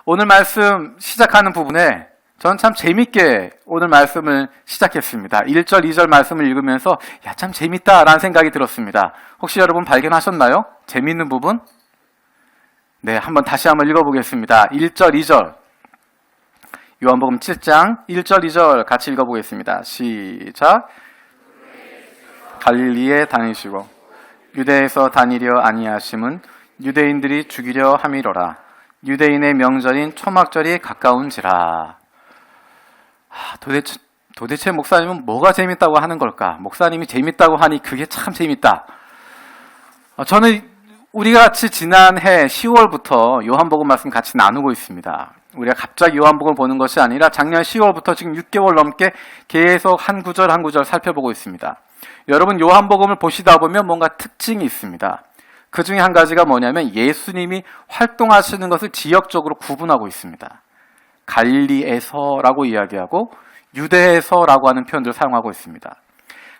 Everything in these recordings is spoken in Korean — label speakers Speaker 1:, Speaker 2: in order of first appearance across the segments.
Speaker 1: 오늘 말씀 시작하는 부분에 전 참 재밌게 오늘 말씀을 시작했습니다. 1절, 2절 말씀을 읽으면서 참 재밌다라는 생각이 들었습니다. 혹시 여러분 발견하셨나요? 재밌는 부분? 네, 다시 한번 읽어보겠습니다. 1절, 2절. 요한복음 7장 1절, 2절 같이 읽어보겠습니다. 시작. 갈릴리에 다니시고 유대에서 다니려 아니하심은 유대인들이 죽이려 함이로라. 유대인의 명절인 초막절이 가까운지라. 도대체 목사님은 뭐가 재밌다고 하는 걸까? 목사님이 재밌다고 하니 그게 참 재밌다. 저는 우리가 같이 지난해 10월부터 요한복음 말씀 같이 나누고 있습니다. 우리가 갑자기 요한복음을 보는 것이 아니라 작년 10월부터 지금 6개월 넘게 계속 한 구절 한 구절 살펴보고 있습니다. 여러분 요한복음을 보시다 보면 뭔가 특징이 있습니다. 그 중에 한 가지가 뭐냐면 예수님이 활동하시는 것을 지역적으로 구분하고 있습니다. 갈릴리에서라고 이야기하고 유대에서라고 하는 표현들을 사용하고 있습니다.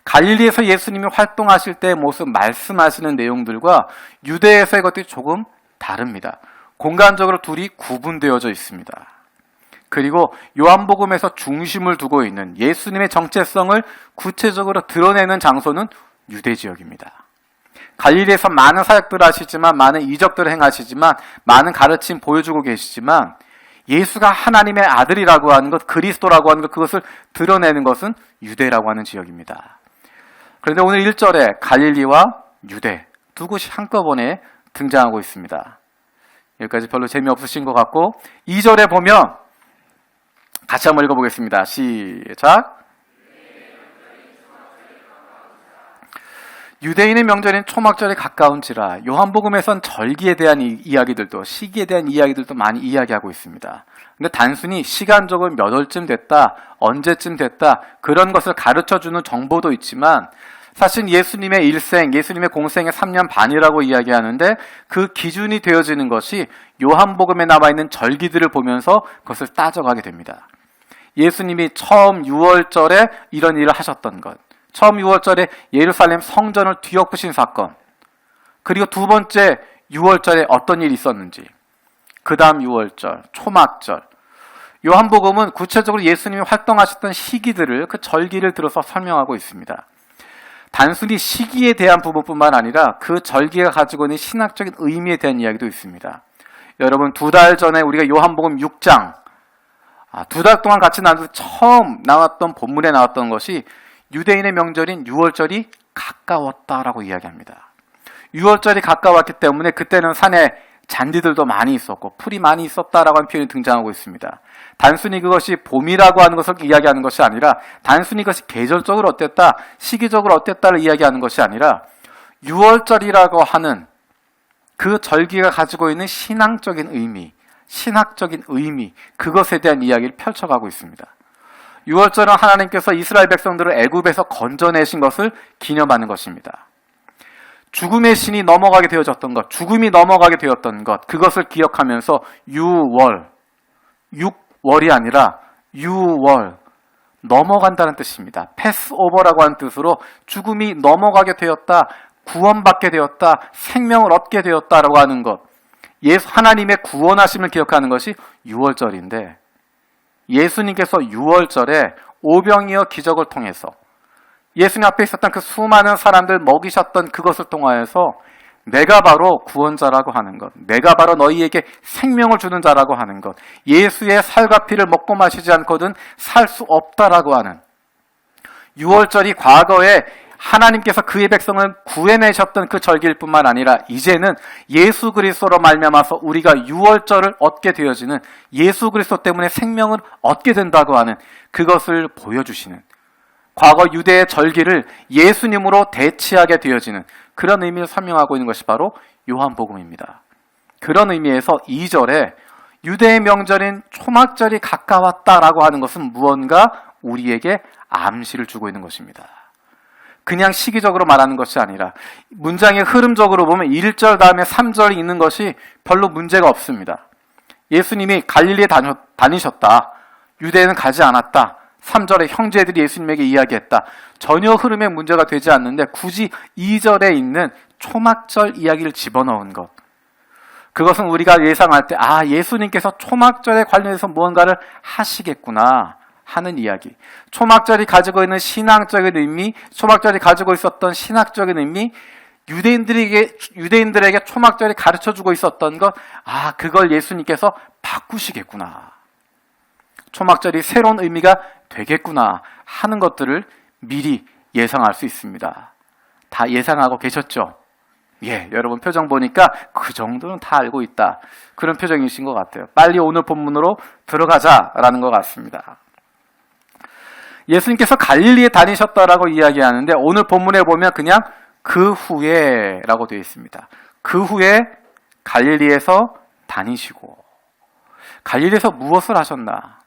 Speaker 1: 갈릴리에서 예수님이 활동하실 때의 모습, 말씀하시는 내용들과 유대에서의 것들이 조금 다릅니다. 공간적으로 둘이 구분되어져 있습니다. 그리고 요한복음에서 중심을 두고 있는 예수님의 정체성을 구체적으로 드러내는 장소는 유대 지역입니다. 갈릴리에서 많은 사역들을 하시지만, 많은 이적들을 행하시지만, 많은 가르침 보여주고 계시지만, 예수가 하나님의 아들이라고 하는 것, 그리스도라고 하는 것, 그것을 드러내는 것은 유대라고 하는 지역입니다. 그런데 오늘 1절에 갈릴리와 유대 두 곳이 한꺼번에 등장하고 있습니다. 여기까지 별로 재미없으신 것 같고 2절에 보면 같이 한번 읽어보겠습니다. 시작. 유대인의 명절인 초막절에 가까운지라. 요한복음에선 절기에 대한 이야기들도, 시기에 대한 이야기들도 많이 이야기하고 있습니다. 근데 단순히 시간적으로 몇 월쯤 됐다, 언제쯤 됐다, 그런 것을 가르쳐주는 정보도 있지만 사실 예수님의 일생, 예수님의 공생의 3년 반이라고 이야기하는데 그 기준이 되어지는 것이 요한복음에 나와 있는 절기들을 보면서 그것을 따져가게 됩니다. 예수님이 처음 6월절에 이런 일을 하셨던 것, 처음 6월절에 예루살렘 성전을 뒤엎으신 사건, 그리고 두 번째 6월절에 어떤 일이 있었는지, 그 다음 6월절, 초막절. 요한복음은 구체적으로 예수님이 활동하셨던 시기들을, 그 절기를 들어서 설명하고 있습니다. 단순히 시기에 대한 부분뿐만 아니라 그 절기가 가지고 있는 신학적인 의미에 대한 이야기도 있습니다. 여러분 2달 전에 우리가 요한복음 6장 2달 동안 같이 나누면서 처음 나왔던 본문에 나왔던 것이 유대인의 명절인 6월절이 가까웠다라고 이야기합니다. 6월절이 가까웠기 때문에 그때는 산에 잔디들도 많이 있었고 풀이 많이 있었다라고 하는 표현이 등장하고 있습니다. 단순히 그것이 봄이라고 하는 것을 이야기하는 것이 아니라 단순히 그것이 계절적으로 어땠다, 시기적으로 어땠다를 이야기하는 것이 아니라 6월절이라고 하는 그 절기가 가지고 있는 신앙적인 의미, 신학적인 의미, 그것에 대한 이야기를 펼쳐가고 있습니다. 6월절은 하나님께서 이스라엘 백성들을 애굽에서 건져내신 것을 기념하는 것입니다. 죽음의 신이 넘어가게 되어졌던 것, 죽음이 넘어가게 되었던 것, 그것을 기억하면서 6월이 아니라 6월, 넘어간다는 뜻입니다. 패스오버라고 하는 뜻으로 죽음이 넘어가게 되었다, 구원받게 되었다, 생명을 얻게 되었다라고 하는 것, 하나님의 구원하심을 기억하는 것이 6월절인데 예수님께서 6월절에 오병이어 기적을 통해서 예수님 앞에 있었던 그 수많은 사람들 먹이셨던 그것을 통하여서 내가 바로 구원자라고 하는 것, 내가 바로 너희에게 생명을 주는 자라고 하는 것, 예수의 살과 피를 먹고 마시지 않고는 살 수 없다라고 하는 6월절이 과거에 하나님께서 그의 백성을 구해내셨던 그 절기일 뿐만 아니라 이제는 예수 그리스도로 말미암아서 우리가 6월절을 얻게 되어지는, 예수 그리스도 때문에 생명을 얻게 된다고 하는 그것을 보여주시는, 과거 유대의 절기를 예수님으로 대치하게 되어지는 그런 의미를 설명하고 있는 것이 바로 요한복음입니다. 그런 의미에서 2절에 유대의 명절인 초막절이 가까웠다라고 하는 것은 무언가 우리에게 암시를 주고 있는 것입니다. 그냥 시기적으로 말하는 것이 아니라 문장의 흐름적으로 보면 1절 다음에 3절이 있는 것이 별로 문제가 없습니다. 예수님이 갈릴리에 다니셨다. 유대에는 가지 않았다. 3절에 형제들이 예수님에게 이야기했다. 전혀 흐름에 문제가 되지 않는데 굳이 2절에 있는 초막절 이야기를 집어넣은 것. 그것은 우리가 예상할 때 예수님께서 초막절에 관련해서 무언가를 하시겠구나 하는 이야기. 초막절이 가지고 있는 신앙적인 의미, 초막절이 가지고 있었던 신학적인 의미, 유대인들에게 초막절이 가르쳐주고 있었던 것, 그걸 예수님께서 바꾸시겠구나. 초막절이 새로운 의미가 되겠구나 하는 것들을 미리 예상할 수 있습니다. 다 예상하고 계셨죠? 여러분 표정 보니까 그 정도는 다 알고 있다. 그런 표정이신 것 같아요. 빨리 오늘 본문으로 들어가자라는 것 같습니다. 예수님께서 갈릴리에 다니셨다라고 이야기하는데 오늘 본문에 보면 그냥 그 후에 라고 되어 있습니다. 그 후에 갈릴리에서 다니시고, 갈릴리에서 무엇을 하셨나?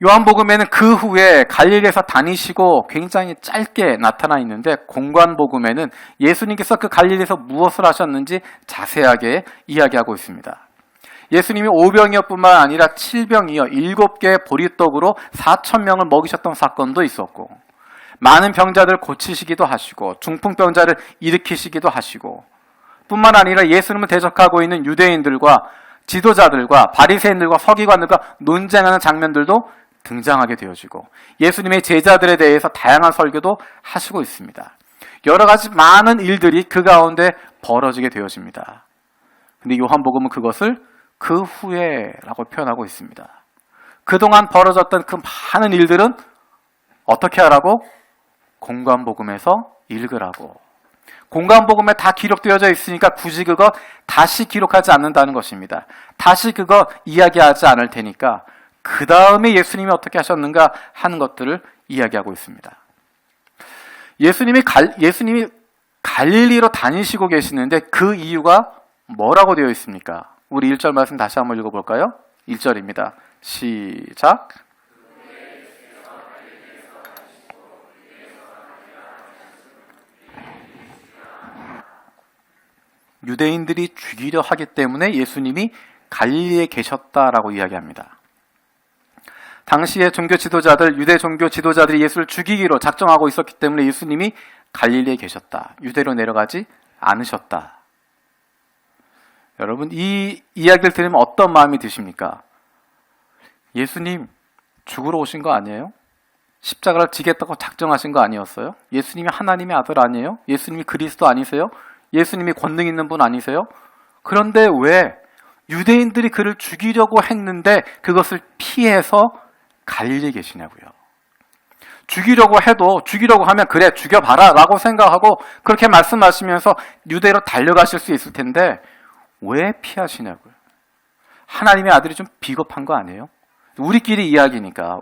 Speaker 1: 요한복음에는 그 후에 갈릴리에서 다니시고 굉장히 짧게 나타나 있는데, 공관복음에는 예수님께서 그 갈릴리에서 무엇을 하셨는지 자세하게 이야기하고 있습니다. 예수님이 5병이어 뿐만 아니라 7병이어 7개의 보리떡으로 4,000명을 먹이셨던 사건도 있었고, 많은 병자들 고치시기도 하시고, 중풍병자를 일으키시기도 하시고, 뿐만 아니라 예수님을 대적하고 있는 유대인들과 지도자들과 바리새인들과 서기관들과 논쟁하는 장면들도 등장하게 되어지고, 예수님의 제자들에 대해서 다양한 설교도 하시고 있습니다. 여러 가지 많은 일들이 그 가운데 벌어지게 되어집니다. 근데 요한복음은 그것을 그 후에라고 표현하고 있습니다. 그동안 벌어졌던 그 많은 일들은 어떻게 하라고? 공관복음에서 읽으라고. 공관복음에 다 기록되어져 있으니까 굳이 그거 다시 기록하지 않는다는 것입니다. 다시 그거 이야기하지 않을 테니까 그 다음에 예수님이 어떻게 하셨는가 하는 것들을 이야기하고 있습니다. 예수님이 갈릴리로 다니시고 계시는데 그 이유가 뭐라고 되어 있습니까? 우리 1절 말씀 다시 한번 읽어볼까요? 1절입니다. 시작. 유대인들이 죽이려 하기 때문에 예수님이 갈릴리에 계셨다라고 이야기합니다. 당시의 종교 지도자들, 유대 종교 지도자들이 예수를 죽이기로 작정하고 있었기 때문에 예수님이 갈릴리에 계셨다. 유대로 내려가지 않으셨다. 여러분, 이 이야기를 들으면 어떤 마음이 드십니까? 예수님 죽으러 오신 거 아니에요? 십자가를 지겠다고 작정하신 거 아니었어요? 예수님이 하나님의 아들 아니에요? 예수님이 그리스도 아니세요? 예수님이 권능 있는 분 아니세요? 그런데 왜 유대인들이 그를 죽이려고 했는데 그것을 피해서 갈릴리에 계시냐고요. 죽이려고 하면 그래 죽여봐라 라고 생각하고 그렇게 말씀하시면서 유대로 달려가실 수 있을 텐데 왜 피하시냐고요. 하나님의 아들이 좀 비겁한 거 아니에요? 우리끼리 이야기하니까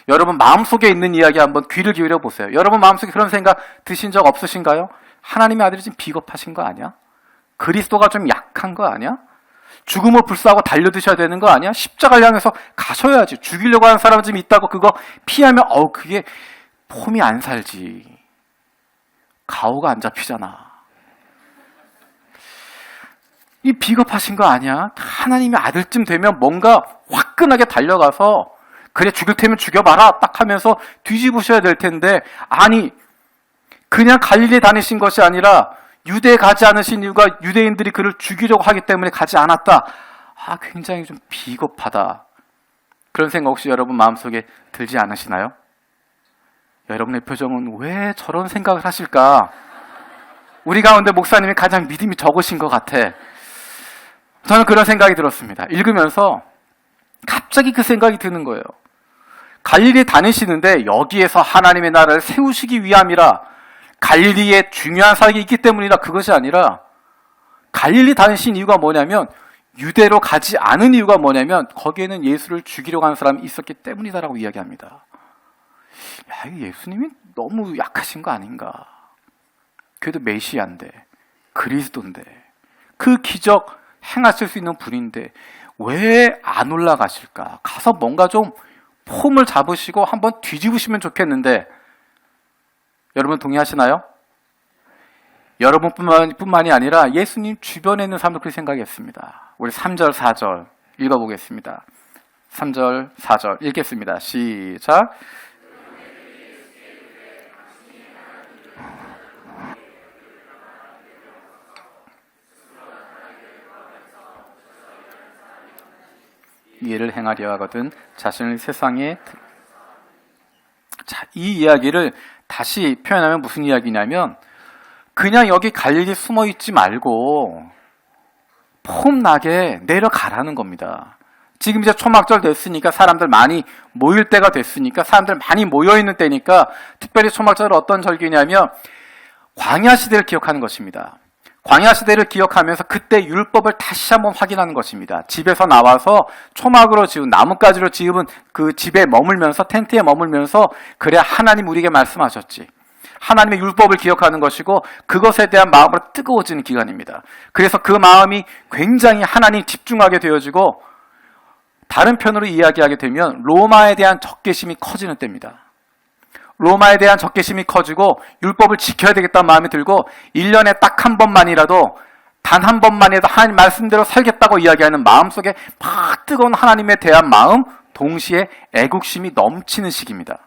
Speaker 1: 여러분 마음속에 있는 이야기 한번 귀를 기울여 보세요. 여러분 마음속에 그런 생각 드신 적 없으신가요? 하나님의 아들이 좀 비겁하신 거 아니야? 그리스도가 좀 약한 거 아니야? 죽음을 불사하고 달려드셔야 되는 거 아니야? 십자가를 향해서 가셔야지. 죽이려고 하는 사람이 좀 있다고 그거 피하면 그게 폼이 안 살지. 가오가 안 잡히잖아. 이 비겁하신 거 아니야? 하나님의 아들쯤 되면 뭔가 화끈하게 달려가서 그래 죽일 테면 죽여봐라 딱 하면서 뒤집으셔야 될 텐데 아니 그냥 갈릴리에 다니신 것이 아니라 유대에 가지 않으신 이유가 유대인들이 그를 죽이려고 하기 때문에 가지 않았다. 굉장히 좀 비겁하다. 그런 생각 혹시 여러분 마음속에 들지 않으시나요? 여러분의 표정은 왜 저런 생각을 하실까? 우리 가운데 목사님이 가장 믿음이 적으신 것 같아. 저는 그런 생각이 들었습니다. 읽으면서 갑자기 그 생각이 드는 거예요. 갈릴리에 다니시는데 여기에서 하나님의 나라를 세우시기 위함이라 갈릴리에 중요한 사역이 있기 때문이라 그것이 아니라 갈릴리 다니신 이유가 뭐냐면 유대로 가지 않은 이유가 뭐냐면 거기에는 예수를 죽이려고 하는 사람이 있었기 때문이다라고 이야기합니다. 예수님이 너무 약하신 거 아닌가. 그래도 메시아인데 그리스도인데 그 기적 행하실 수 있는 분인데 왜 안 올라가실까? 가서 뭔가 좀 폼을 잡으시고 한번 뒤집으시면 좋겠는데 여러분 동의하시나요? 여러분뿐만이 아니라 예수님 주변에 있는 사람도 그렇게 생각했습니다. 우리 3절, 4절 읽어보겠습니다. 3절, 4절 읽겠습니다. 시작. 이해를 행하려 하거든 자신을 세상에 자, 이 이야기를 다시 표현하면 무슨 이야기냐면 그냥 여기 갈릴리 숨어 있지 말고 폼나게 내려가라는 겁니다. 지금 이제 초막절 됐으니까 사람들 많이 모일 때가 됐으니까 사람들 많이 모여있는 때니까 특별히 초막절은 어떤 절기냐면 광야 시대를 기억하는 것입니다. 광야 시대를 기억하면서 그때 율법을 다시 한번 확인하는 것입니다. 집에서 나와서 초막으로 지은 나뭇가지로 지은 그 집에 머물면서 텐트에 머물면서 그래 하나님 우리에게 말씀하셨지. 하나님의 율법을 기억하는 것이고 그것에 대한 마음으로 뜨거워지는 기간입니다. 그래서 그 마음이 굉장히 하나님 집중하게 되어지고 다른 편으로 이야기하게 되면 로마에 대한 적개심이 커지는 때입니다. 로마에 대한 적개심이 커지고 율법을 지켜야 되겠다는 마음이 들고 1년에 딱 한 번만이라도 단 한 번만이라도 하나님 말씀대로 살겠다고 이야기하는 마음속에 막 뜨거운 하나님에 대한 마음 동시에 애국심이 넘치는 시기입니다.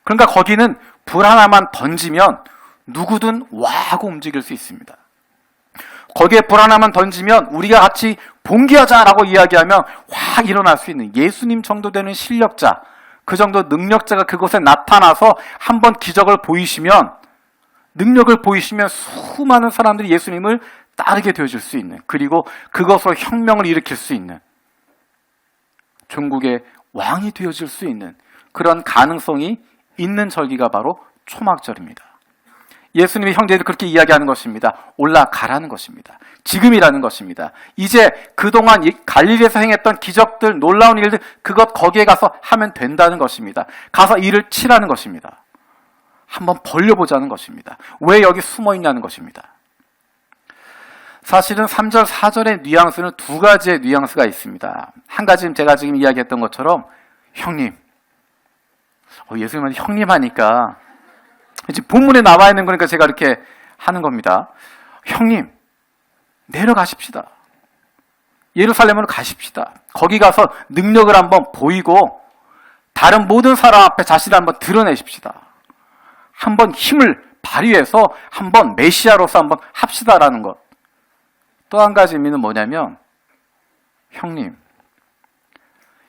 Speaker 1: 그러니까 거기는 불 하나만 던지면 누구든 와 하고 움직일 수 있습니다. 거기에 불 하나만 던지면 우리가 같이 봉기하자라고 이야기하면 확 일어날 수 있는 예수님 정도 되는 실력자, 그 정도 능력자가 그곳에 나타나서 한번 기적을 보이시면 능력을 보이시면 수많은 사람들이 예수님을 따르게 되어질 수 있는 그리고 그것으로 혁명을 일으킬 수 있는 종국의 왕이 되어질 수 있는 그런 가능성이 있는 절기가 바로 초막절입니다. 예수님의 형제들이 그렇게 이야기하는 것입니다. 올라가라는 것입니다. 지금이라는 것입니다. 이제 그동안 갈릴리에서 행했던 기적들, 놀라운 일들 그것 거기에 가서 하면 된다는 것입니다. 가서 일을 치라는 것입니다. 한번 벌려보자는 것입니다. 왜 여기 숨어 있냐는 것입니다. 사실은 3절, 4절의 뉘앙스는 두 가지의 뉘앙스가 있습니다. 한 가지는 제가 지금 이야기했던 것처럼 형님, 예수님한테 형님 하니까 지금 본문에 나와 있는 거니까 제가 이렇게 하는 겁니다. 형님, 내려가십시다. 예루살렘으로 가십시다. 거기 가서 능력을 한번 보이고 다른 모든 사람 앞에 자신을 한번 드러내십시다. 한번 힘을 발휘해서 한번 메시아로서 한번 합시다라는 것. 또 한 가지 의미는 뭐냐면 형님,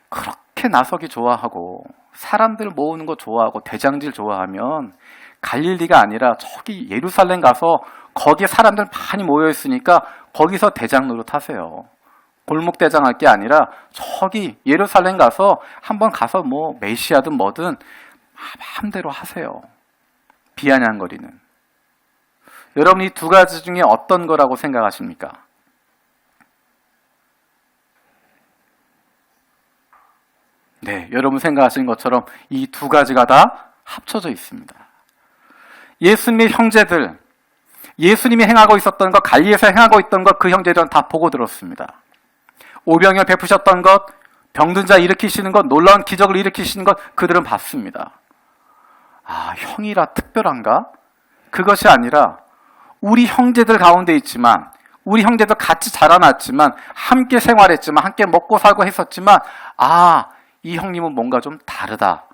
Speaker 1: 그렇게 나서기 좋아하고 사람들 모으는 거 좋아하고 대장질 좋아하면 갈릴리가 아니라 저기 예루살렘 가서 거기에 사람들 많이 모여있으니까 거기서 대장 노릇하세요. 골목 대장할 게 아니라 저기 예루살렘 가서 한번 가서 뭐 메시아든 뭐든 마음대로 하세요. 비아냥거리는. 여러분 이 두 가지 중에 어떤 거라고 생각하십니까? 네, 여러분 생각하시는 것처럼 이 두 가지가 다 합쳐져 있습니다. 예수님의 형제들, 예수님이 행하고 있었던 것, 갈릴리에서 행하고 있던 것 그 형제들은 다 보고 들었습니다. 오병이어 베푸셨던 것, 병든 자 일으키시는 것, 놀라운 기적을 일으키시는 것 그들은 봤습니다. 아, 형이라 특별한가? 그것이 아니라 우리 형제들 가운데 있지만 우리 형제들 같이 자라났지만 함께 생활했지만 함께 먹고 살고 했었지만 이 형님은 뭔가 좀 다르다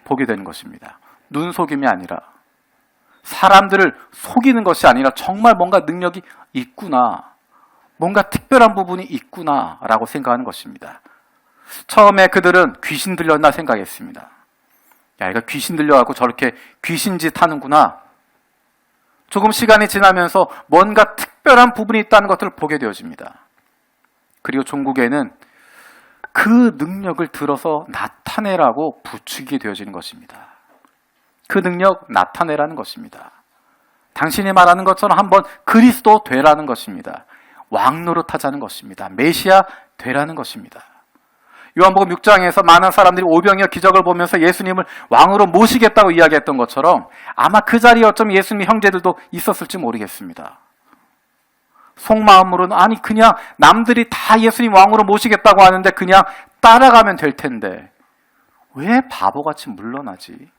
Speaker 1: 보게 되는 것입니다. 눈속임이 아니라 사람들을 속이는 것이 아니라 정말 뭔가 능력이 있구나, 뭔가 특별한 부분이 있구나 라고 생각하는 것입니다. 처음에 그들은 귀신 들렸나 생각했습니다. 야, 얘가 귀신 들려갖고 저렇게 귀신짓 하는구나. 조금 시간이 지나면서 뭔가 특별한 부분이 있다는 것들을 보게 되어집니다. 그리고 종국에는 그 능력을 들어서 나타내라고 부추기게 되어지는 것입니다. 그 능력 나타내라는 것입니다. 당신이 말하는 것처럼 한번 그리스도 되라는 것입니다. 왕 노릇하자는 것입니다. 메시아 되라는 것입니다. 요한복음 6장에서 많은 사람들이 오병이어 기적을 보면서 예수님을 왕으로 모시겠다고 이야기했던 것처럼 아마 그 자리에 어쩌면 예수님의 형제들도 있었을지 모르겠습니다. 속마음으로는 아니 그냥 남들이 다 예수님 왕으로 모시겠다고 하는데 그냥 따라가면 될 텐데 왜 바보같이 물러나지?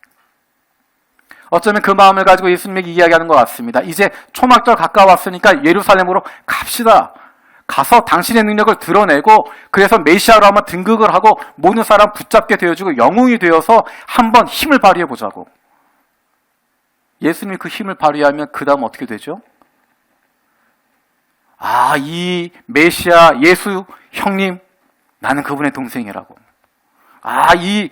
Speaker 1: 어쩌면 그 마음을 가지고 예수님에게 이야기하는 것 같습니다. 이제 초막절 가까웠으니까 예루살렘으로 갑시다. 가서 당신의 능력을 드러내고 그래서 메시아로 한번 등극을 하고 모든 사람 붙잡게 되어지고 영웅이 되어서 한번 힘을 발휘해 보자고. 예수님이 그 힘을 발휘하면 그 다음 어떻게 되죠? 이 메시아 예수 형님 나는 그분의 동생이라고. 이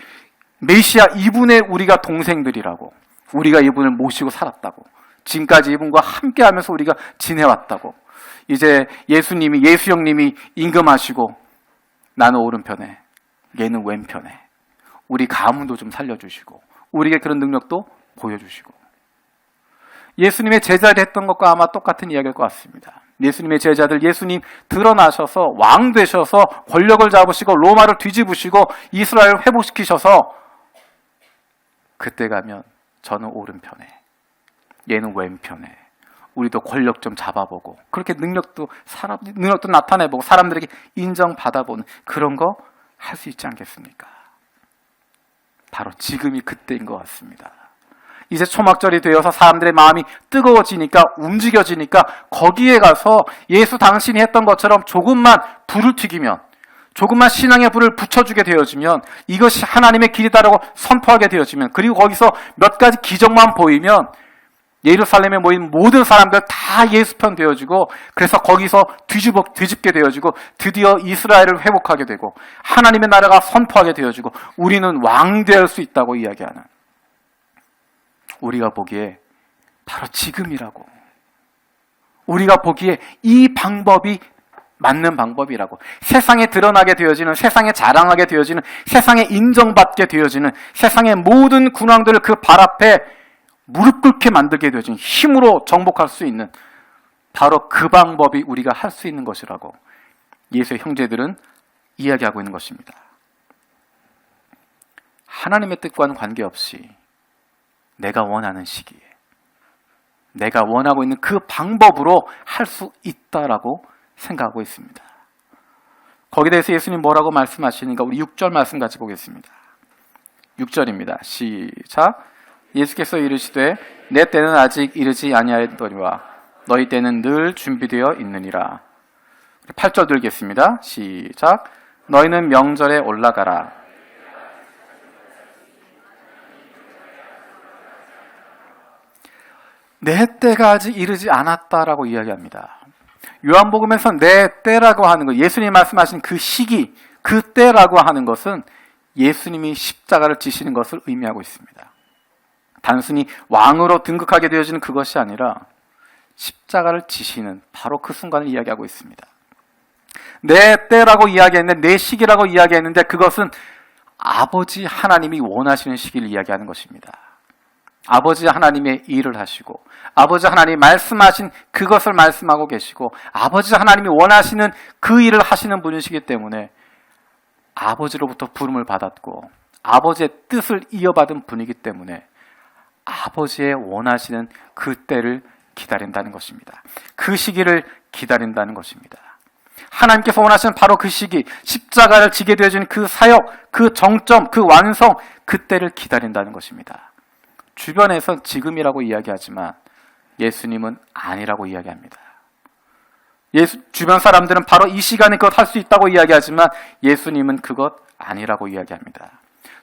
Speaker 1: 메시아 이분의 우리가 동생들이라고. 우리가 이분을 모시고 살았다고. 지금까지 이분과 함께하면서 우리가 지내왔다고. 이제 예수 형님이 임금하시고 나는 오른편에, 얘는 왼편에. 우리 가문도 좀 살려주시고 우리에게 그런 능력도 보여주시고. 예수님의 제자들이 했던 것과 아마 똑같은 이야기일 것 같습니다. 예수님의 제자들, 예수님 드러나셔서 왕 되셔서 권력을 잡으시고 로마를 뒤집으시고 이스라엘을 회복시키셔서 그때 가면 저는 오른편에, 얘는 왼편에. 우리도 권력 좀 잡아보고 그렇게 능력도 나타내보고 사람들에게 인정받아보는 그런 거 할 수 있지 않겠습니까? 바로 지금이 그때인 것 같습니다. 이제 초막절이 되어서 사람들의 마음이 뜨거워지니까, 움직여지니까 거기에 가서 예수 당신이 했던 것처럼 조금만 불을 튀기면, 조금만 신앙의 불을 붙여주게 되어지면, 이것이 하나님의 길이다라고 선포하게 되어지면, 그리고 거기서 몇 가지 기적만 보이면 예루살렘에 모인 모든 사람들 다 예수 편 되어지고, 그래서 거기서 뒤집게 되어지고 드디어 이스라엘을 회복하게 되고 하나님의 나라가 선포하게 되어지고 우리는 왕 될 수 있다고 이야기하는, 우리가 보기에 바로 지금이라고, 우리가 보기에 이 방법이 맞는 방법이라고, 세상에 드러나게 되어지는, 세상에 자랑하게 되어지는, 세상에 인정받게 되어지는, 세상의 모든 군왕들을 그 발 앞에 무릎 꿇게 만들게 되어진 힘으로 정복할 수 있는 바로 그 방법이 우리가 할 수 있는 것이라고 예수의 형제들은 이야기하고 있는 것입니다. 하나님의 뜻과는 관계없이 내가 원하는 시기에, 내가 원하고 있는 그 방법으로 할 수 있다라고 생각하고 있습니다. 거기에 대해서 예수님 뭐라고 말씀하시는가? 우리 6절 말씀 같이 보겠습니다. 6절입니다. 시작. 예수께서 이르시되 내 때는 아직 이르지 아니하였더니와 너희 때는 늘 준비되어 있느니라. 8절 들겠습니다. 시작. 너희는 명절에 올라가라. 내 때가 아직 이르지 않았다라고 이야기합니다. 요한복음에서 내 때라고 하는 것, 예수님이 말씀하신 그 시기, 그 때라고 하는 것은 예수님이 십자가를 지시는 것을 의미하고 있습니다. 단순히 왕으로 등극하게 되어지는 그것이 아니라 십자가를 지시는 바로 그 순간을 이야기하고 있습니다. 내 때라고 이야기했는데, 내 시기라고 이야기했는데 그것은 아버지 하나님이 원하시는 시기를 이야기하는 것입니다. 아버지 하나님의 일을 하시고 아버지 하나님이 말씀하신 그것을 말씀하고 계시고 아버지 하나님이 원하시는 그 일을 하시는 분이시기 때문에 아버지로부터 부름을 받았고 아버지의 뜻을 이어받은 분이기 때문에 아버지의 원하시는 그 때를 기다린다는 것입니다. 그 시기를 기다린다는 것입니다. 하나님께서 원하시는 바로 그 시기, 십자가를 지게 되어진 그 사역, 그 정점, 그 완성, 그 때를 기다린다는 것입니다. 주변에선 지금이라고 이야기하지만 예수님은 아니라고 이야기합니다. 주변 사람들은 바로 이 시간에 그것 할 수 있다고 이야기하지만 예수님은 그것 아니라고 이야기합니다.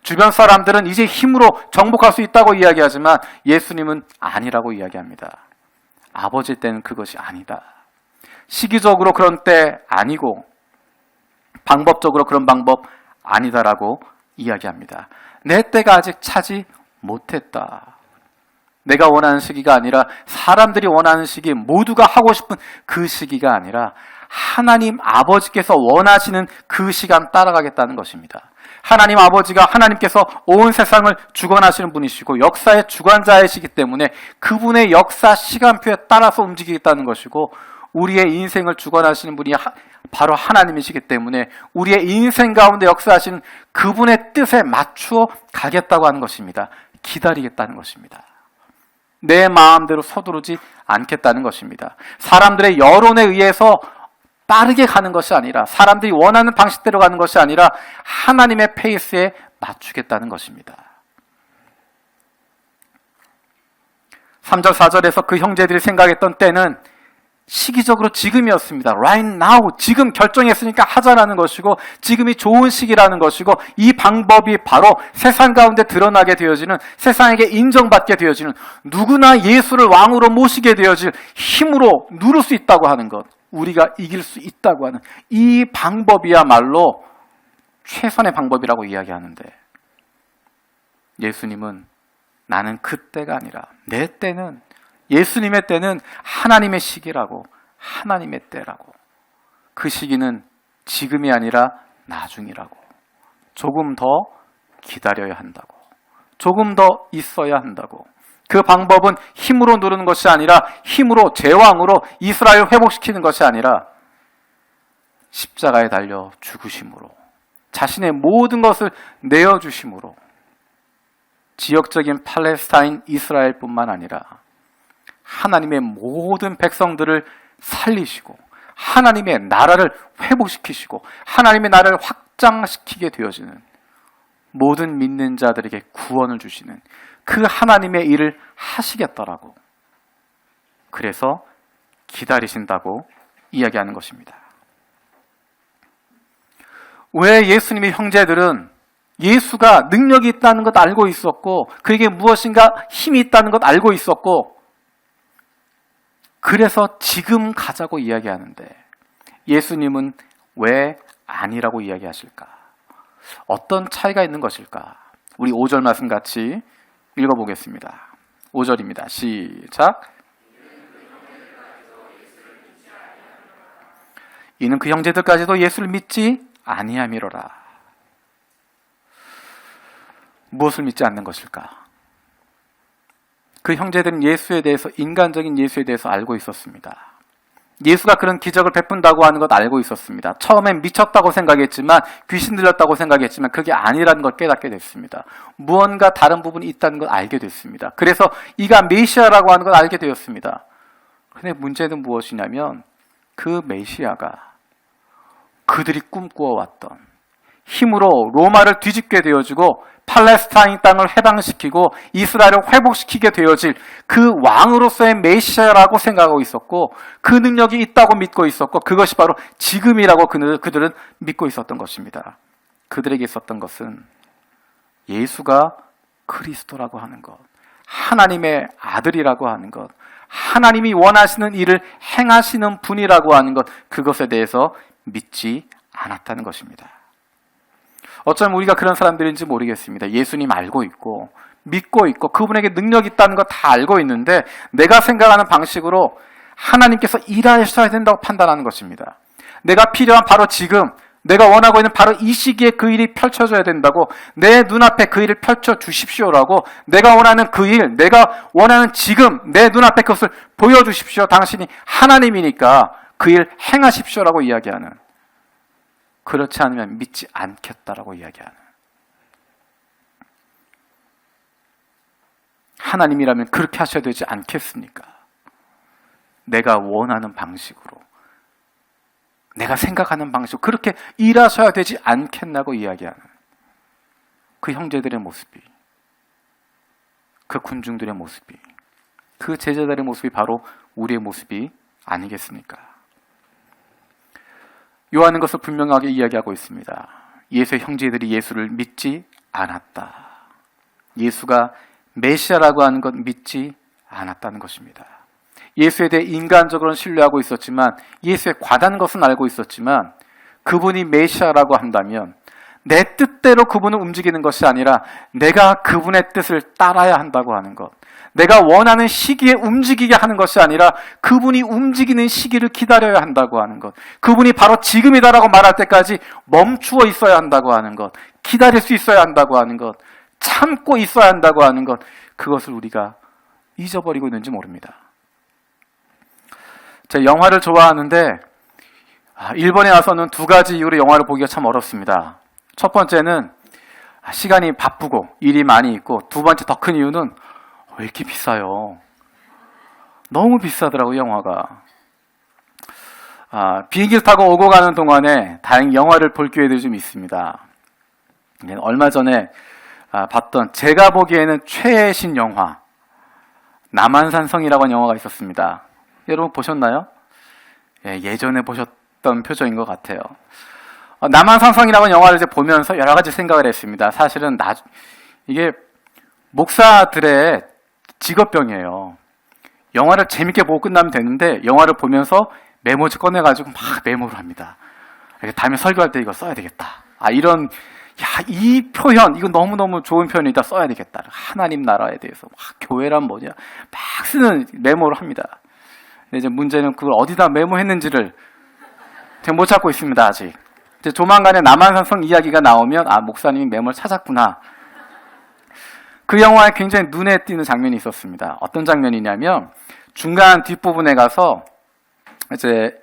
Speaker 1: 주변 사람들은 이제 힘으로 정복할 수 있다고 이야기하지만 예수님은 아니라고 이야기합니다. 아버지 때는 그것이 아니다. 시기적으로 그런 때 아니고 방법적으로 그런 방법 아니다라고 이야기합니다. 내 때가 아직 차지 못했다. 내가 원하는 시기가 아니라 사람들이 원하는 시기, 모두가 하고 싶은 그 시기가 아니라 하나님 아버지께서 원하시는 그 시간 따라가겠다는 것입니다. 하나님 아버지가, 하나님께서 온 세상을 주관하시는 분이시고 역사의 주관자이시기 때문에 그분의 역사 시간표에 따라서 움직이겠다는 것이고, 우리의 인생을 주관하시는 분이 바로 하나님이시기 때문에 우리의 인생 가운데 역사하시는 그분의 뜻에 맞추어 가겠다고 하는 것입니다. 기다리겠다는 것입니다. 내 마음대로 서두르지 않겠다는 것입니다. 사람들의 여론에 의해서 빠르게 가는 것이 아니라, 사람들이 원하는 방식대로 가는 것이 아니라 하나님의 페이스에 맞추겠다는 것입니다. 3절 4절에서 그 형제들이 생각했던 때는 시기적으로 지금이었습니다. Right now, 지금 결정했으니까 하자라는 것이고 지금이 좋은 시기라는 것이고 이 방법이 바로 세상 가운데 드러나게 되어지는, 세상에게 인정받게 되어지는, 누구나 예수를 왕으로 모시게 되어질 힘으로 누를 수 있다고 하는 것, 우리가 이길 수 있다고 하는 이 방법이야말로 최선의 방법이라고 이야기하는데 예수님은 나는 그때가 아니라 내 때는, 예수님의 때는 하나님의 시기라고, 하나님의 때라고. 그 시기는 지금이 아니라 나중이라고. 조금 더 기다려야 한다고. 조금 더 있어야 한다고. 그 방법은 힘으로 누르는 것이 아니라, 힘으로, 제왕으로 이스라엘을 회복시키는 것이 아니라 십자가에 달려 죽으심으로, 자신의 모든 것을 내어주심으로 지역적인 팔레스타인 이스라엘뿐만 아니라 하나님의 모든 백성들을 살리시고 하나님의 나라를 회복시키시고 하나님의 나라를 확장시키게 되어지는, 모든 믿는 자들에게 구원을 주시는 그 하나님의 일을 하시겠다라고, 그래서 기다리신다고 이야기하는 것입니다. 왜 예수님의 형제들은 예수가 능력이 있다는 것 알고 있었고 그에게 무엇인가 힘이 있다는 것 알고 있었고, 그래서 지금 가자고 이야기하는데 예수님은 왜 아니라고 이야기하실까? 어떤 차이가 있는 것일까? 우리 5절 말씀 같이 읽어보겠습니다. 5절입니다. 시작. 이는 그 형제들까지도 예수를 믿지 아니함이로라. 무엇을 믿지 않는 것일까? 그 형제들은 예수에 대해서, 인간적인 예수에 대해서 알고 있었습니다. 예수가 그런 기적을 베푼다고 하는 것 알고 있었습니다. 처음엔 미쳤다고 생각했지만, 귀신 들렸다고 생각했지만 그게 아니라는 걸 깨닫게 됐습니다. 무언가 다른 부분이 있다는 걸 알게 됐습니다. 그래서 이가 메시아라고 하는 걸 알게 되었습니다. 그런데 문제는 무엇이냐면 그 메시아가 그들이 꿈꾸어왔던 힘으로 로마를 뒤집게 되어지고 팔레스타인 땅을 해방시키고 이스라엘을 회복시키게 되어질 그 왕으로서의 메시아라고 생각하고 있었고, 그 능력이 있다고 믿고 있었고, 그것이 바로 지금이라고 그들은 믿고 있었던 것입니다. 그들에게 있었던 것은 예수가 그리스도라고 하는 것, 하나님의 아들이라고 하는 것, 하나님이 원하시는 일을 행하시는 분이라고 하는 것, 그것에 대해서 믿지 않았다는 것입니다. 어쩌면 우리가 그런 사람들인지 모르겠습니다. 예수님 알고 있고 믿고 있고 그분에게 능력이 있다는 거 다 알고 있는데 내가 생각하는 방식으로 하나님께서 일하셔야 된다고 판단하는 것입니다. 내가 필요한 바로 지금, 내가 원하고 있는 바로 이 시기에 그 일이 펼쳐져야 된다고, 내 눈앞에 그 일을 펼쳐 주십시오라고, 내가 원하는 그 일, 내가 원하는 지금 내 눈앞에 그것을 보여주십시오. 당신이 하나님이니까 그 일 행하십시오라고 이야기하는, 그렇지 않으면 믿지 않겠다라고 이야기하는, 하나님이라면 그렇게 하셔야 되지 않겠습니까? 내가 원하는 방식으로, 내가 생각하는 방식으로 그렇게 일하셔야 되지 않겠나고 이야기하는 그 형제들의 모습이, 그 군중들의 모습이, 그 제자들의 모습이 바로 우리의 모습이 아니겠습니까? 요한은 것을 분명하게 이야기하고 있습니다. 예수의 형제들이 예수를 믿지 않았다. 예수가 메시아라고 하는 것 믿지 않았다는 것입니다. 예수에 대해 인간적으로는 신뢰하고 있었지만, 예수의 과다한 것은 알고 있었지만, 그분이 메시아라고 한다면 내 뜻대로 그분을 움직이는 것이 아니라 내가 그분의 뜻을 따라야 한다고 하는 것, 내가 원하는 시기에 움직이게 하는 것이 아니라 그분이 움직이는 시기를 기다려야 한다고 하는 것, 그분이 바로 지금이다라고 말할 때까지 멈추어 있어야 한다고 하는 것, 기다릴 수 있어야 한다고 하는 것, 참고 있어야 한다고 하는 것, 그것을 우리가 잊어버리고 있는지 모릅니다. 제가 영화를 좋아하는데 일본에 와서는 두 가지 이유로 영화를 보기가 참 어렵습니다. 첫 번째는 시간이 바쁘고 일이 많이 있고, 두 번째 더 큰 이유는 왜 이렇게 비싸요? 너무 비싸더라고요, 영화가. 비행기를 타고 오고 가는 동안에 다행히 영화를 볼 기회들이 좀 있습니다. 얼마 전에 봤던, 제가 보기에는 최신 영화, 남한산성이라고 하는 영화가 있었습니다. 여러분 보셨나요? 예전에 보셨던 표정인 것 같아요. 남한산성이라고 하는 영화를 이제 보면서 여러 가지 생각을 했습니다. 사실은 이게 목사들의 직업병이에요. 영화를 재밌게 보고 끝나면 되는데 영화를 보면서 메모지 꺼내가지고 막 메모를 합니다. 다음에 설교할 때 이거 써야 되겠다. 이런 이 표현 이거 너무너무 좋은 표현이다 써야 되겠다. 하나님 나라에 대해서 교회란 뭐냐 막 쓰는 메모를 합니다. 근데 이제 문제는 그걸 어디다 메모했는지를 제가 못 찾고 있습니다. 아직. 이제 조만간에 남한산성 이야기가 나오면 목사님이 메모를 찾았구나. 그 영화에 굉장히 눈에 띄는 장면이 있었습니다. 어떤 장면이냐면 중간 뒷부분에 가서 이제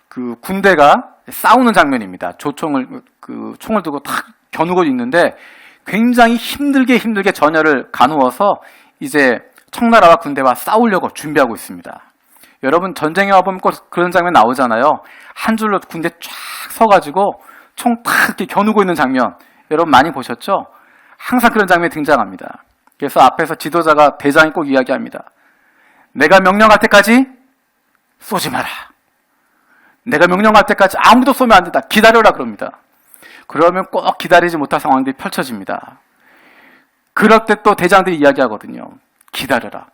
Speaker 1: 그 군대가 싸우는 장면입니다. 총을 두고 탁 겨누고 있는데 굉장히 힘들게 전열을 가누어서 이제 청나라와 군대와 싸우려고 준비하고 있습니다. 여러분 전쟁에 와보면 꼭 그런 장면 나오잖아요. 한 줄로 군대 쫙 서가지고 총 탁 이렇게 겨누고 있는 장면 여러분 많이 보셨죠? 항상 그런 장면이 등장합니다. 그래서 앞에서 지도자가 대장이 꼭 이야기합니다. 내가 명령할 때까지 쏘지 마라. 내가 명령할 때까지 아무도 쏘면 안 된다. 기다려라 그럽니다. 그러면 꼭 기다리지 못할 상황들이 펼쳐집니다. 그럴 때 또 대장들이 이야기하거든요. 기다려라.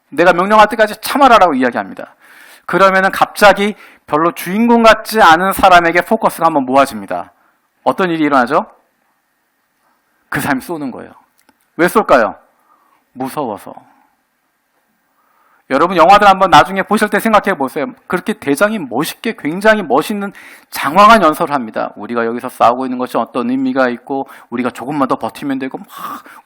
Speaker 1: 내가 명령할 때까지 참아라라고 이야기합니다. 그러면은 갑자기 별로 주인공 같지 않은 사람에게 포커스가 한번 모아집니다. 어떤 일이 일어나죠? 그 사람이 쏘는 거예요. 왜 쏠까요? 무서워서. 여러분 영화들 한번 나중에 보실 때 생각해 보세요. 그렇게 대장이 멋있게 굉장히 멋있는 장황한 연설을 합니다. 우리가 여기서 싸우고 있는 것이 어떤 의미가 있고 우리가 조금만 더 버티면 되고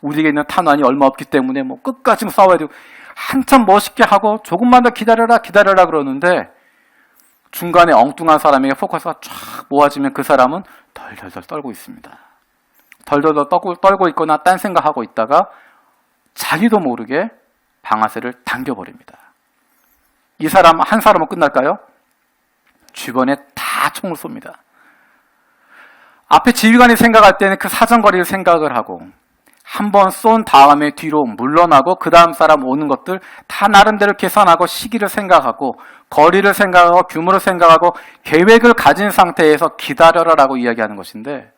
Speaker 1: 우리에게 있는 탄환이 얼마 없기 때문에 끝까지 싸워야 되고 한참 멋있게 하고 조금만 더 기다려라 그러는데 중간에 엉뚱한 사람에게 포커스가 쫙 모아지면 그 사람은 덜덜덜 떨고 있습니다. 덜덜덜 떨고 있거나 딴 생각하고 있다가 자기도 모르게 방아쇠를 당겨버립니다. 이 사람 한 사람은 끝날까요? 주변에 다 총을 쏩니다. 앞에 지휘관이 생각할 때는 그 사정거리를 생각을 하고 한 번 쏜 다음에 뒤로 물러나고 그 다음 사람 오는 것들 다 나름대로 계산하고 시기를 생각하고 거리를 생각하고 규모를 생각하고 계획을 가진 상태에서 기다려라라고 이야기하는 것인데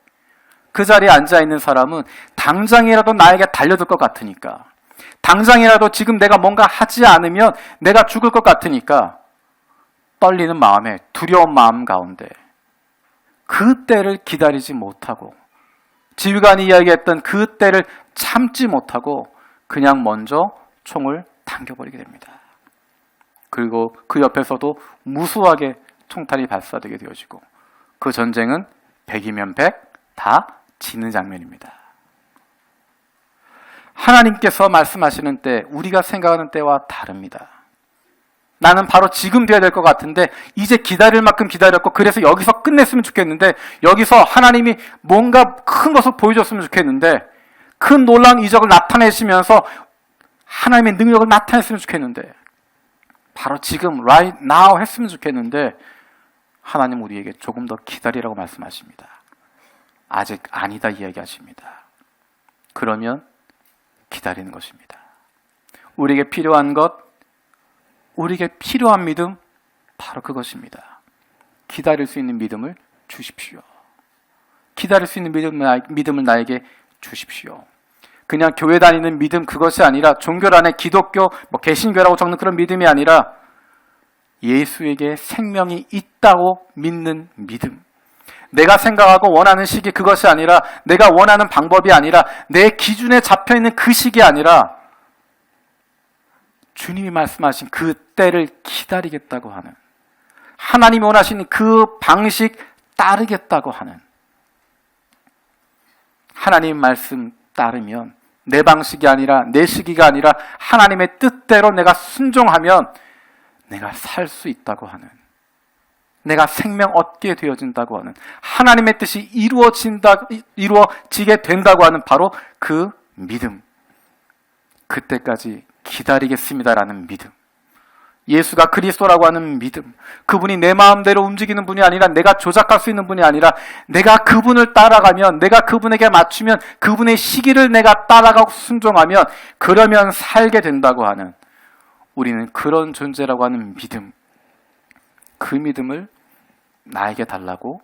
Speaker 1: 그 자리에 앉아있는 사람은 당장이라도 나에게 달려들 것 같으니까 당장이라도 지금 내가 뭔가 하지 않으면 내가 죽을 것 같으니까 떨리는 마음에 두려운 마음 가운데 그 때를 기다리지 못하고 지휘관이 이야기했던 그 때를 참지 못하고 그냥 먼저 총을 당겨버리게 됩니다. 그리고 그 옆에서도 무수하게 총탄이 발사되게 되어지고 그 전쟁은 100이면 100 다 지는 장면입니다. 하나님께서 말씀하시는 때 우리가 생각하는 때와 다릅니다. 나는 바로 지금 돼야 될 것 같은데 이제 기다릴 만큼 기다렸고 그래서 여기서 끝냈으면 좋겠는데 여기서 하나님이 뭔가 큰 것을 보여줬으면 좋겠는데 큰 놀라운 이적을 나타내시면서 하나님의 능력을 나타냈으면 좋겠는데 바로 지금 right now 했으면 좋겠는데 하나님 우리에게 조금 더 기다리라고 말씀하십니다. 아직 아니다 이야기하십니다. 그러면 기다리는 것입니다. 우리에게 필요한 것 우리에게 필요한 믿음 바로 그것입니다. 기다릴 수 있는 믿음을 주십시오. 기다릴 수 있는 믿음을 나에게 주십시오. 그냥 교회 다니는 믿음 그것이 아니라 종교 안에 기독교 개신교라고 적는 그런 믿음이 아니라 예수에게 생명이 있다고 믿는 믿음. 내가 생각하고 원하는 시기 그것이 아니라 내가 원하는 방법이 아니라 내 기준에 잡혀있는 그 시기 아니라 주님이 말씀하신 그 때를 기다리겠다고 하는 하나님이 원하시는 그 방식 따르겠다고 하는 하나님 말씀 따르면 내 방식이 아니라 내 시기가 아니라 하나님의 뜻대로 내가 순종하면 내가 살 수 있다고 하는 내가 생명 얻게 되어진다고 하는 하나님의 뜻이 이루어지게 된다고 하는 바로 그 믿음 그때까지 기다리겠습니다라는 믿음 예수가 그리스도라고 하는 믿음 그분이 내 마음대로 움직이는 분이 아니라 내가 조작할 수 있는 분이 아니라 내가 그분을 따라가면 내가 그분에게 맞추면 그분의 시기를 내가 따라가고 순종하면 그러면 살게 된다고 하는 우리는 그런 존재라고 하는 믿음 그 믿음을 나에게 달라고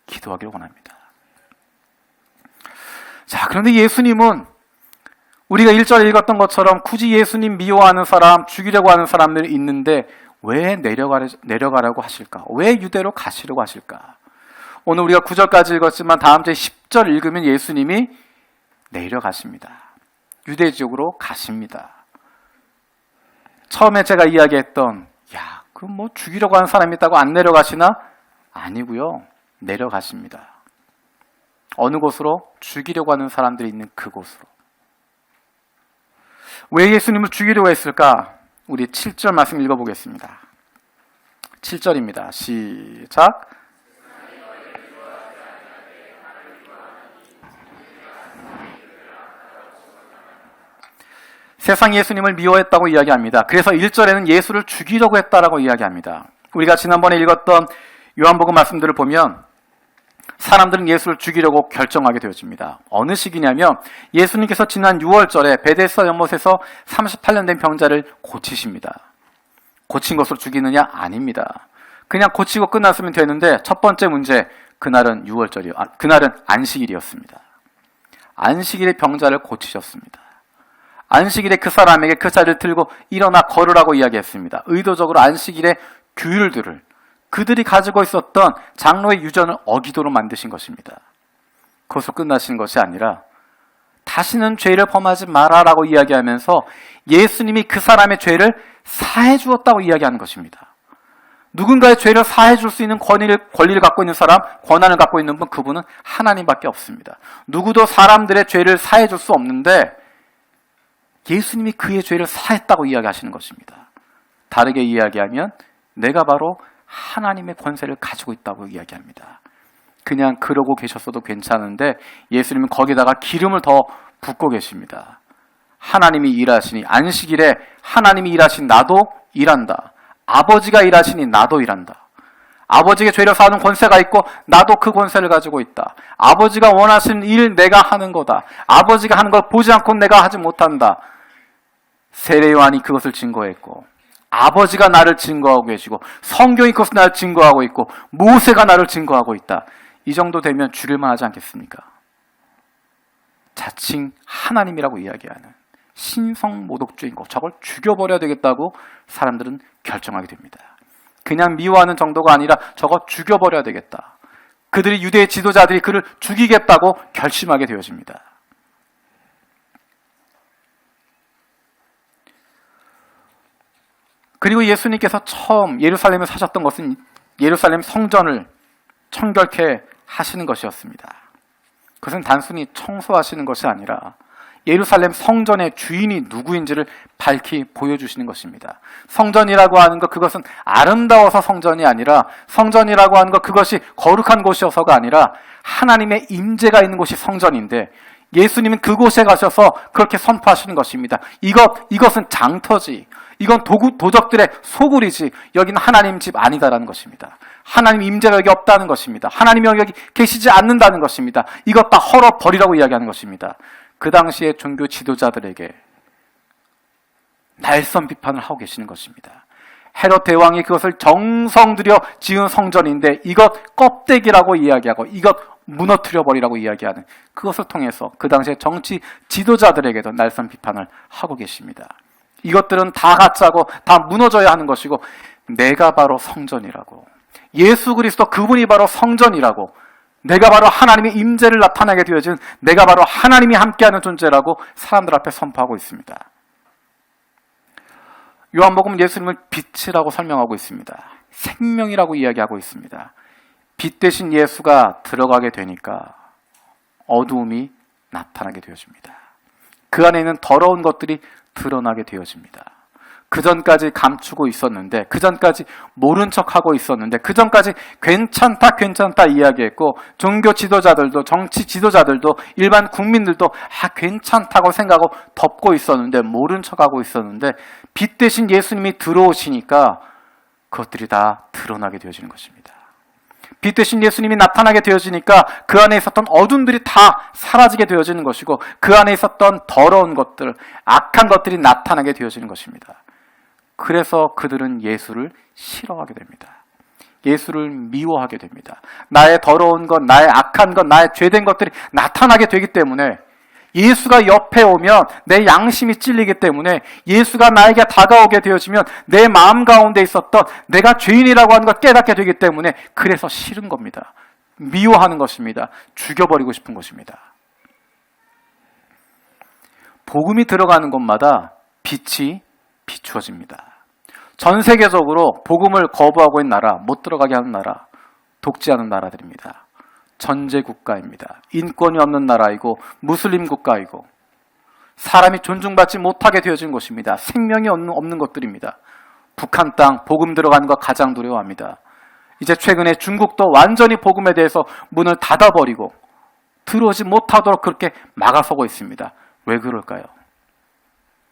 Speaker 1: 기도하기를 원합니다. 자, 그런데 예수님은 우리가 1절에 읽었던 것처럼 굳이 예수님 미워하는 사람, 죽이려고 하는 사람들이 있는데 왜 내려가라고 하실까? 왜 유대로 가시려고 하실까? 오늘 우리가 9절까지 읽었지만 다음 주에 10절 읽으면 예수님이 내려가십니다. 유대 지역으로 가십니다. 처음에 제가 이야기했던 그 뭐 죽이려고 하는 사람이 있다고 안 내려가시나? 아니고요. 내려가십니다. 어느 곳으로? 죽이려고 하는 사람들이 있는 그곳으로. 왜 예수님을 죽이려고 했을까? 우리 7절 말씀 읽어보겠습니다. 7절입니다. 시작. 세상이 예수님을 미워했다고 이야기합니다. 그래서 1절에는 예수를 죽이려고 했다라고 이야기합니다. 우리가 지난번에 읽었던 요한복음 말씀들을 보면 사람들은 예수를 죽이려고 결정하게 되어집니다. 어느 시기냐면 예수님께서 지난 6월절에 베데스다 연못에서 38년 된 병자를 고치십니다. 고친 것으로 죽이느냐? 아닙니다. 그냥 고치고 끝났으면 되는데 첫 번째 문제, 그날은 6월절이요. 그날은 안식일이었습니다. 안식일에 병자를 고치셨습니다. 안식일에 그 사람에게 그 자리를 들고 일어나 걸으라고 이야기했습니다. 의도적으로 안식일의 규율들을 그들이 가지고 있었던 장로의 유전을 어기도록 만드신 것입니다. 그것으로 끝나신 것이 아니라 다시는 죄를 범하지 마라라고 이야기하면서 예수님이 그 사람의 죄를 사해 주었다고 이야기하는 것입니다. 누군가의 죄를 사해 줄 수 있는 권리를 갖고 있는 사람, 권한을 갖고 있는 분, 그분은 하나님밖에 없습니다. 누구도 사람들의 죄를 사해 줄 수 없는데 예수님이 그의 죄를 사했다고 이야기하시는 것입니다. 다르게 이야기하면 내가 바로 하나님의 권세를 가지고 있다고 이야기합니다. 그냥 그러고 계셨어도 괜찮은데 예수님은 거기다가 기름을 더 붓고 계십니다. 하나님이 일하시니 안식일에 하나님이 일하신 나도 일한다. 아버지가 일하시니 나도 일한다. 아버지에게 죄를 사하는 권세가 있고 나도 그 권세를 가지고 있다. 아버지가 원하시는 일 내가 하는 거다. 아버지가 하는 걸 보지 않고 내가 하지 못한다. 세례 요한이 그것을 증거했고 아버지가 나를 증거하고 계시고 성경이 그것을 나를 증거하고 있고 모세가 나를 증거하고 있다. 이 정도 되면 죽일만 하지 않겠습니까? 자칭 하나님이라고 이야기하는 신성모독주의인 거, 저걸 죽여버려야 되겠다고 사람들은 결정하게 됩니다. 그냥 미워하는 정도가 아니라 저거 죽여버려야 되겠다. 그들이 유대의 지도자들이 그를 죽이겠다고 결심하게 되어집니다. 그리고 예수님께서 처음 예루살렘에 사셨던 것은 예루살렘 성전을 청결케 하시는 것이었습니다. 그것은 단순히 청소하시는 것이 아니라 예루살렘 성전의 주인이 누구인지를 밝히 보여주시는 것입니다. 성전이라고 하는 것, 그것은 아름다워서 성전이 아니라, 성전이라고 하는 것, 그것이 거룩한 곳이어서가 아니라 하나님의 임재가 있는 곳이 성전인데 예수님은 그곳에 가셔서 그렇게 선포하시는 것입니다. 이것은 장터지, 이건 도적들의 소굴이지, 여기는 하나님 집 아니다라는 것입니다. 하나님 임재가 여기 없다는 것입니다. 하나님이 여기 계시지 않는다는 것입니다. 이것 다 헐어버리라고 이야기하는 것입니다. 그 당시에 종교 지도자들에게 날선 비판을 하고 계시는 것입니다. 헤롯 대왕이 그것을 정성 들여 지은 성전인데 이것 껍데기라고 이야기하고 이것 무너뜨려버리라고 이야기하는, 그것을 통해서 그 당시에 정치 지도자들에게도 날선 비판을 하고 계십니다. 이것들은 다 가짜고 다 무너져야 하는 것이고 내가 바로 성전이라고, 예수 그리스도 그분이 바로 성전이라고, 내가 바로 하나님의 임재를 나타나게 되어진, 내가 바로 하나님이 함께하는 존재라고 사람들 앞에 선포하고 있습니다. 요한복음은 예수님을 빛이라고 설명하고 있습니다. 생명이라고 이야기하고 있습니다. 빛 대신 예수가 들어가게 되니까 어두움이 나타나게 되어집니다. 그 안에 있는 더러운 것들이 드러나게 되어집니다. 그 전까지 감추고 있었는데, 그 전까지 모른 척하고 있었는데, 그 전까지 괜찮다 이야기했고, 종교 지도자들도, 정치 지도자들도, 일반 국민들도 괜찮다고 생각하고 덮고 있었는데, 모른 척하고 있었는데, 빛 대신 예수님이 들어오시니까 그것들이 다 드러나게 되어지는 것입니다. 빛 대신 예수님이 나타나게 되어지니까 그 안에 있었던 어둠들이 다 사라지게 되어지는 것이고, 그 안에 있었던 더러운 것들, 악한 것들이 나타나게 되어지는 것입니다. 그래서 그들은 예수를 싫어하게 됩니다. 예수를 미워하게 됩니다. 나의 더러운 것, 나의 악한 것, 나의 죄된 것들이 나타나게 되기 때문에, 예수가 옆에 오면 내 양심이 찔리기 때문에, 예수가 나에게 다가오게 되어지면 내 마음 가운데 있었던 내가 죄인이라고 하는 걸 깨닫게 되기 때문에, 그래서 싫은 겁니다. 미워하는 것입니다. 죽여버리고 싶은 것입니다. 복음이 들어가는 곳마다 빛이 비추어집니다. 전 세계적으로 복음을 거부하고 있는 나라, 못 들어가게 하는 나라, 독재하는 나라들입니다. 전제 국가입니다. 인권이 없는 나라이고 무슬림 국가이고 사람이 존중받지 못하게 되어진 곳입니다. 생명이 없는 것들입니다. 북한 땅 복음 들어가는 거 가장 두려워합니다. 이제 최근에 중국도 완전히 복음에 대해서 문을 닫아버리고 들어오지 못하도록 그렇게 막아서고 있습니다. 왜 그럴까요?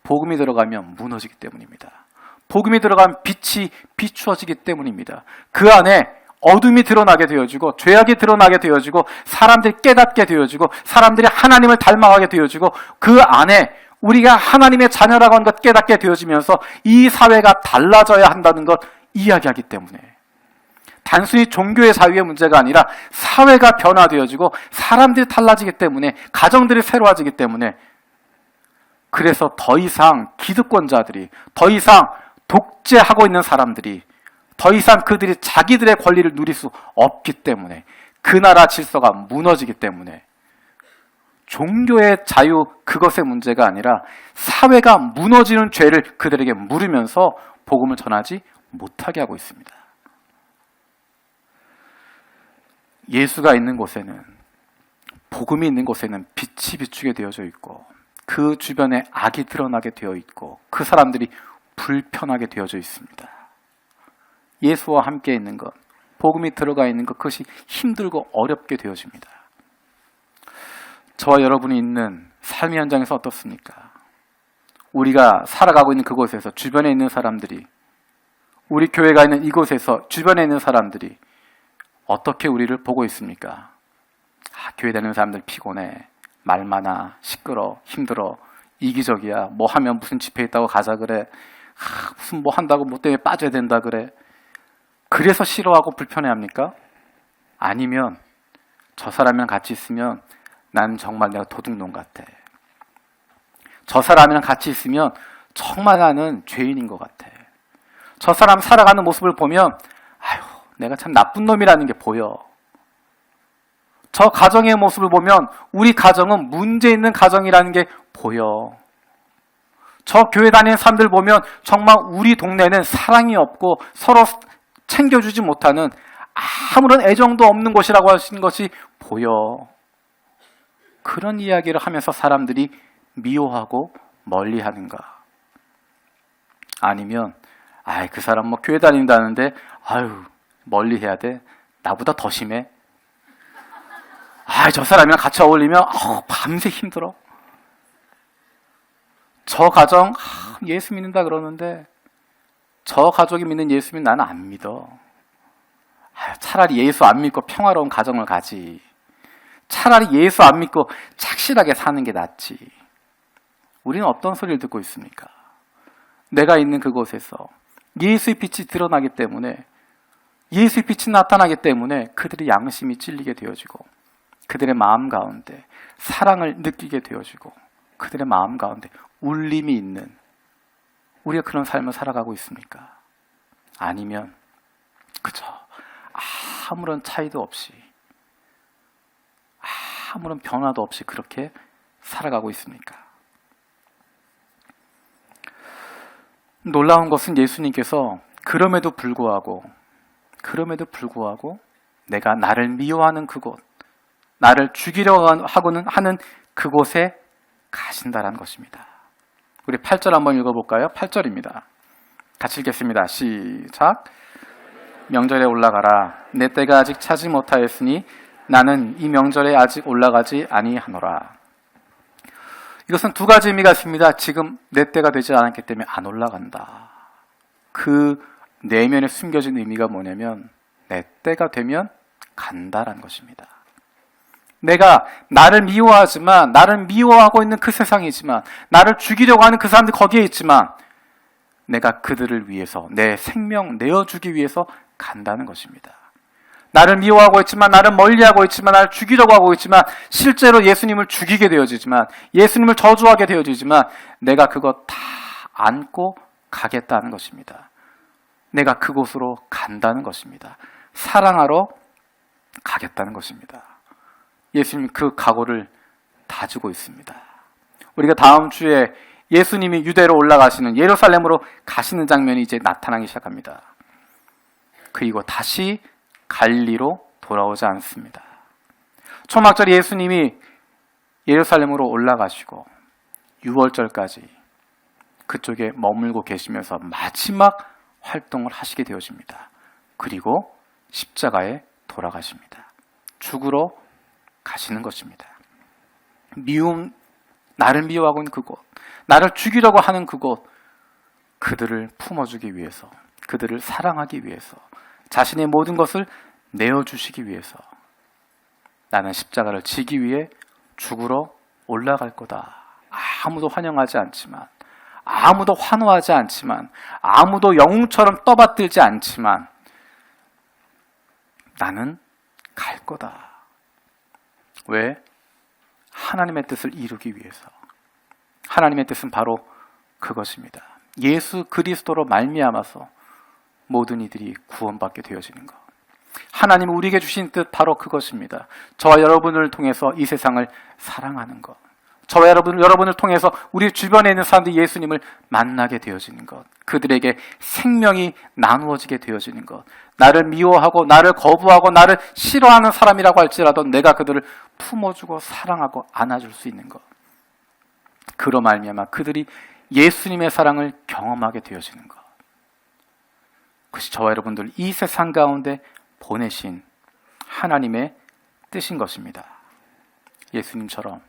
Speaker 1: 복음이 들어가면 무너지기 때문입니다. 복음이 들어가면 빛이 비추어지기 때문입니다. 그 안에 어둠이 드러나게 되어지고 죄악이 드러나게 되어지고 사람들이 깨닫게 되어지고 사람들이 하나님을 닮아가게 되어지고 그 안에 우리가 하나님의 자녀라고 하는 것 깨닫게 되어지면서 이 사회가 달라져야 한다는 것 이야기하기 때문에 단순히 종교의 자유의 문제가 아니라 사회가 변화되어지고 사람들이 달라지기 때문에 가정들이 새로워지기 때문에 그래서 더 이상 기득권자들이 더 이상 독재하고 있는 사람들이 더 이상 그들이 자기들의 권리를 누릴 수 없기 때문에 그 나라 질서가 무너지기 때문에 종교의 자유 그것의 문제가 아니라 사회가 무너지는 죄를 그들에게 물으면서 복음을 전하지 못하게 하고 있습니다. 예수가 있는 곳에는 복음이 있는 곳에는 빛이 비추게 되어져 있고 그 주변에 악이 드러나게 되어 있고 그 사람들이 불편하게 되어져 있습니다. 예수와 함께 있는 것, 복음이 들어가 있는 것, 그것이 힘들고 어렵게 되어집니다. 저와 여러분이 있는 삶의 현장에서 어떻습니까? 우리가 살아가고 있는 그곳에서 주변에 있는 사람들이 우리 교회가 있는 이곳에서 주변에 있는 사람들이 어떻게 우리를 보고 있습니까? 교회 다니는 사람들 피곤해, 말 많아, 시끄러, 힘들어, 이기적이야, 뭐 하면 무슨 집회 있다고 가자 그래, 무슨 뭐 한다고 뭐 때문에 빠져야 된다 그래. 그래서 싫어하고 불편해합니까? 아니면 저 사람이랑 같이 있으면 난 정말 내가 도둑놈 같아. 저 사람이랑 같이 있으면 정말 나는 죄인인 것 같아. 저 사람 살아가는 모습을 보면 내가 참 나쁜 놈이라는 게 보여. 저 가정의 모습을 보면 우리 가정은 문제 있는 가정이라는 게 보여. 저 교회 다니는 사람들 보면 정말 우리 동네는 사랑이 없고 서로 챙겨주지 못하는 아무런 애정도 없는 곳이라고 하시는 것이 보여. 그런 이야기를 하면서 사람들이 미워하고 멀리하는가? 아니면 그 사람 뭐 교회 다닌다는데 멀리해야 돼. 나보다 더 심해. 저 사람이랑 같이 어울리면 밤새 힘들어. 저 가정 예수 믿는다 그러는데 저 가족이 믿는 예수 믿는 나는 안 믿어. 차라리 예수 안 믿고 평화로운 가정을 가지. 차라리 예수 안 믿고 착실하게 사는 게 낫지. 우리는 어떤 소리를 듣고 있습니까? 내가 있는 그곳에서 예수의 빛이 드러나기 때문에 예수의 빛이 나타나기 때문에 그들의 양심이 찔리게 되어지고 그들의 마음 가운데 사랑을 느끼게 되어지고 그들의 마음 가운데 울림이 있는 우리가 그런 삶을 살아가고 있습니까? 아니면 그저 아무런 차이도 없이 아무런 변화도 없이 그렇게 살아가고 있습니까? 놀라운 것은 예수님께서 그럼에도 불구하고 내가 나를 미워하는 그곳, 나를 죽이려고 하는 그곳에 가신다라는 것입니다. 우리 8절 한번 읽어볼까요? 8절입니다. 같이 읽겠습니다. 시작. 명절에 올라가라. 내 때가 아직 차지 못하였으니 나는 이 명절에 아직 올라가지 아니하노라. 이것은 두 가지 의미가 있습니다. 지금 내 때가 되지 않았기 때문에 안 올라간다. 그 내면에 숨겨진 의미가 뭐냐면 내 때가 되면 간다라는 것입니다. 내가 나를 미워하지만 나를 미워하고 있는 그 세상이지만 나를 죽이려고 하는 그 사람들이 거기에 있지만 내가 그들을 위해서 내 생명 내어주기 위해서 간다는 것입니다. 나를 미워하고 있지만 나를 멀리하고 있지만 나를 죽이려고 하고 있지만 실제로 예수님을 죽이게 되어지지만 예수님을 저주하게 되어지지만 내가 그것 다 안고 가겠다는 것입니다. 내가 그곳으로 간다는 것입니다. 사랑하러 가겠다는 것입니다. 예수님 그 각오를 다지고 있습니다. 우리가 다음 주에 예수님이 유대로 올라가시는, 예루살렘으로 가시는 장면이 이제 나타나기 시작합니다. 그리고 다시 갈릴리로 돌아오지 않습니다. 초막절 예수님이 예루살렘으로 올라가시고 6월절까지 그쪽에 머물고 계시면서 마지막 활동을 하시게 되어집니다. 그리고 십자가에 돌아가십니다. 죽으러 가시는 것입니다. 나를 미워하고 있는 그곳, 나를 죽이려고 하는 그곳, 그들을 품어주기 위해서, 그들을 사랑하기 위해서, 자신의 모든 것을 내어주시기 위해서 나는 십자가를 지기 위해 죽으러 올라갈 거다. 아무도 환영하지 않지만, 아무도 환호하지 않지만, 아무도 영웅처럼 떠받들지 않지만 나는 갈 거다. 왜? 하나님의 뜻을 이루기 위해서. 하나님의 뜻은 바로 그것입니다. 예수 그리스도로 말미암아서 모든 이들이 구원받게 되어지는 것. 하나님 우리에게 주신 뜻 바로 그것입니다. 저와 여러분을 통해서 이 세상을 사랑하는 것. 저와 여러분을 통해서 우리 주변에 있는 사람들이 예수님을 만나게 되어지는 것. 그들에게 생명이 나누어지게 되어지는 것. 나를 미워하고 나를 거부하고 나를 싫어하는 사람이라고 할지라도 내가 그들을 품어주고 사랑하고 안아줄 수 있는 것. 그로 말미암아 그들이 예수님의 사랑을 경험하게 되어지는 것. 그것이 저와 여러분들 이 세상 가운데 보내신 하나님의 뜻인 것입니다. 예수님처럼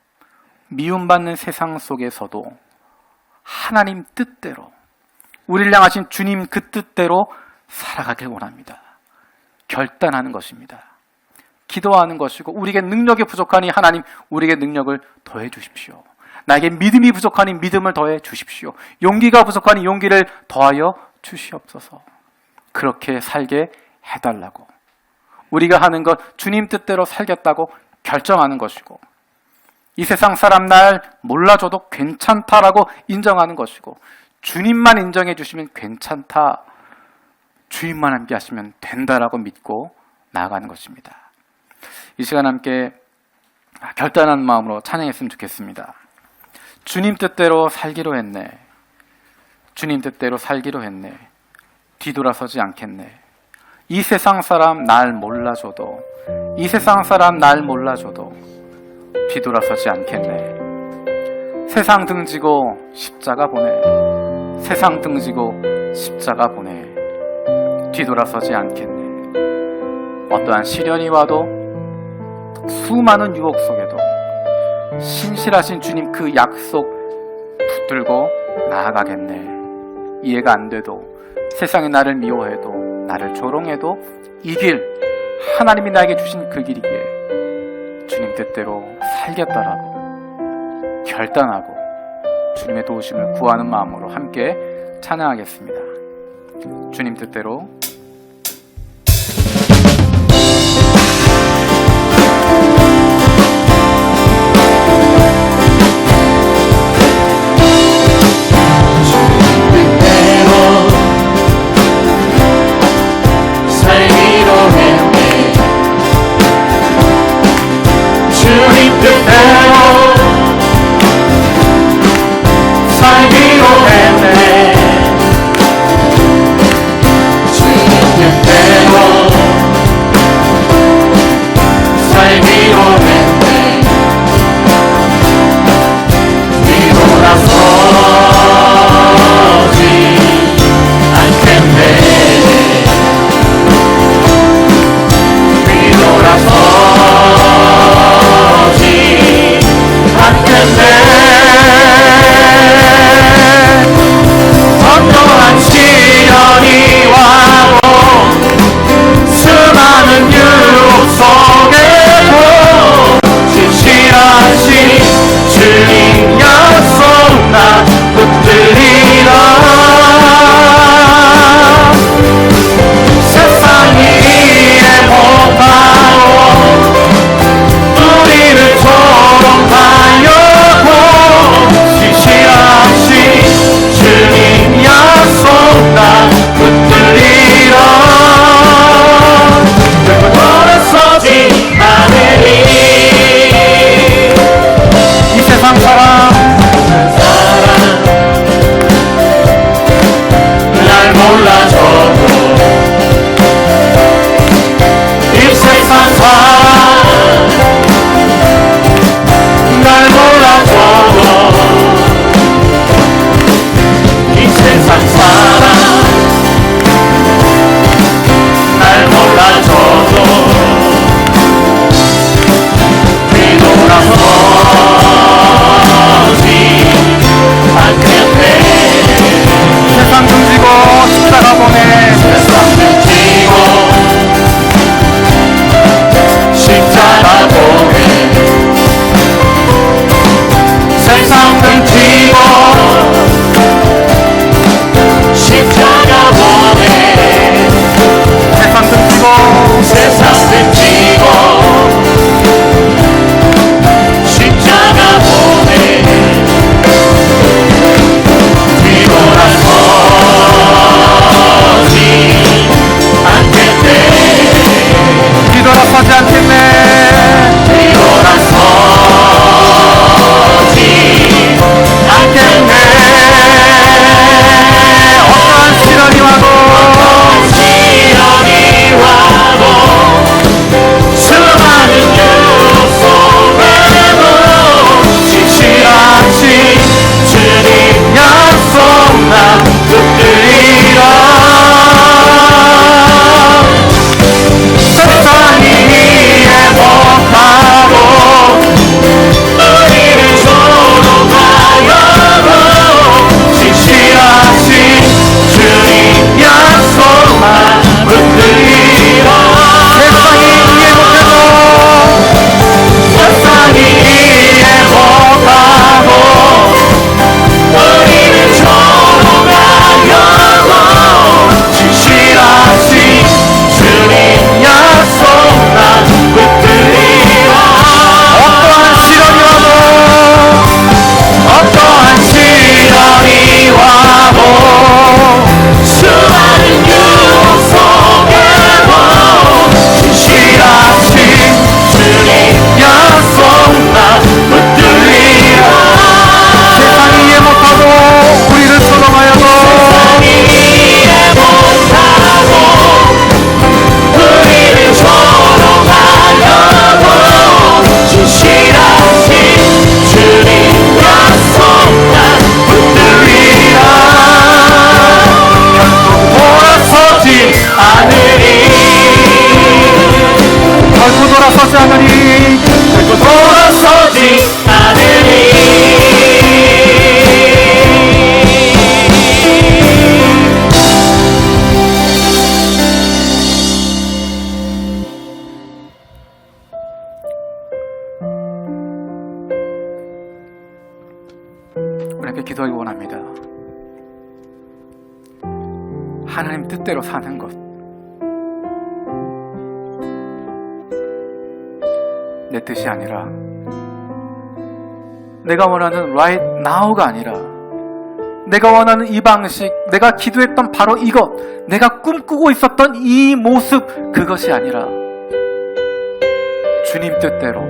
Speaker 1: 미움받는 세상 속에서도 하나님 뜻대로, 우리를 향하신 주님 그 뜻대로 살아가길 원합니다. 결단하는 것입니다. 기도하는 것이고, 우리에게 능력이 부족하니 하나님 우리에게 능력을 더해 주십시오. 나에게 믿음이 부족하니 믿음을 더해 주십시오. 용기가 부족하니 용기를 더하여 주시옵소서. 그렇게 살게 해달라고, 우리가 하는 것 주님 뜻대로 살겠다고 결정하는 것이고, 이 세상 사람 날 몰라줘도 괜찮다라고 인정하는 것이고, 주님만 인정해 주시면 괜찮다, 주님만 함께 하시면 된다라고 믿고 나아가는 것입니다. 이 시간 함께 결단한 마음으로 찬양했으면 좋겠습니다. 주님 뜻대로 살기로 했네. 주님 뜻대로 살기로 했네. 뒤돌아서지 않겠네. 이 세상 사람 날 몰라줘도, 이 세상 사람 날 몰라줘도 뒤돌아서지 않겠네. 세상 등지고 십자가 보내. 세상 등지고 십자가 보내. 뒤돌아서지 않겠네. 어떠한 시련이 와도, 수많은 유혹 속에도 신실하신 주님 그 약속 붙들고 나아가겠네. 이해가 안 돼도, 세상이 나를 미워해도, 나를 조롱해도 이 길, 하나님이 나에게 주신 그 길이기에 주님 뜻대로 살겠다라고 결단하고 주님의 도우심을 구하는 마음으로 함께 찬양하겠습니다. 주님 뜻대로.
Speaker 2: 살기로 했네. 않으리.
Speaker 1: 결코 돌아서지 않으리.
Speaker 2: 결코 돌아서지 않으리.
Speaker 1: 우리에게 기도하기 원합니다. 하나님 뜻대로 사는 것, 내 뜻이 아니라, 내가 원하는 right now가 아니라, 내가 원하는 이 방식, 내가 기도했던 바로 이것, 내가 꿈꾸고 있었던 이 모습, 그것이 아니라 주님 뜻대로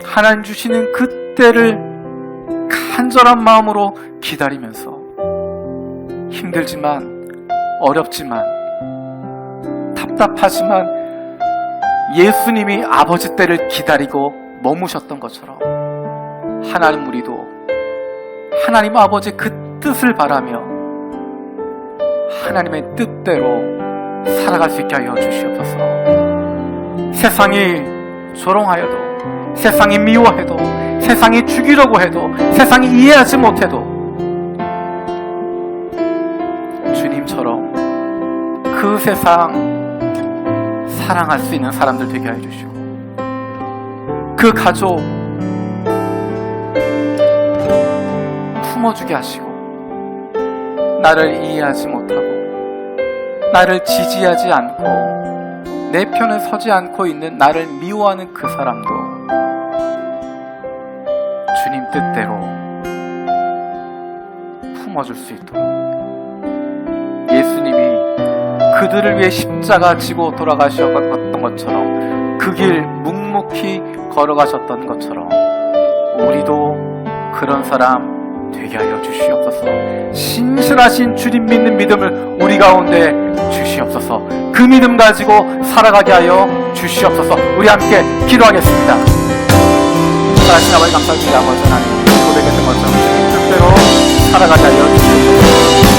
Speaker 1: 하나님 주시는 그 때를 간절한 마음으로 기다리면서 힘들지만, 어렵지만, 답답하지만 예수님이 아버지 때를 기다리고 머무셨던 것처럼 하나님, 우리도 하나님 아버지의 그 뜻을 바라며 하나님의 뜻대로 살아갈 수 있게 하여 주시옵소서. 세상이 조롱하여도, 세상이 미워해도, 세상이 죽이려고 해도, 세상이 이해하지 못해도 주님처럼 그 세상 사랑할 수 있는 사람들 되게 하여 주시고, 그 가족 품어주게 하시고, 나를 이해하지 못하고 나를 지지하지 않고 내 편을 서지 않고 있는 나를 미워하는 그 사람도 주님 뜻대로 품어줄 수 있도록, 예수님이 그들을 위해 십자가 지고 돌아가셨던 것처럼, 그 길 묵묵히 걸어가셨던 것처럼 우리도 그런 사람 되게 하여 주시옵소서. 신실하신 주님 믿는 믿음을 우리 가운데 주시옵소서. 그 믿음 가지고 살아가게 하여 주시옵소서. 우리 함께 기도하겠습니다. 살아계신 아버지 감사드립니다. 아버지 하나님, 고백했던 것처럼 주님 뜻대로 살아가게 하여 주시옵소서.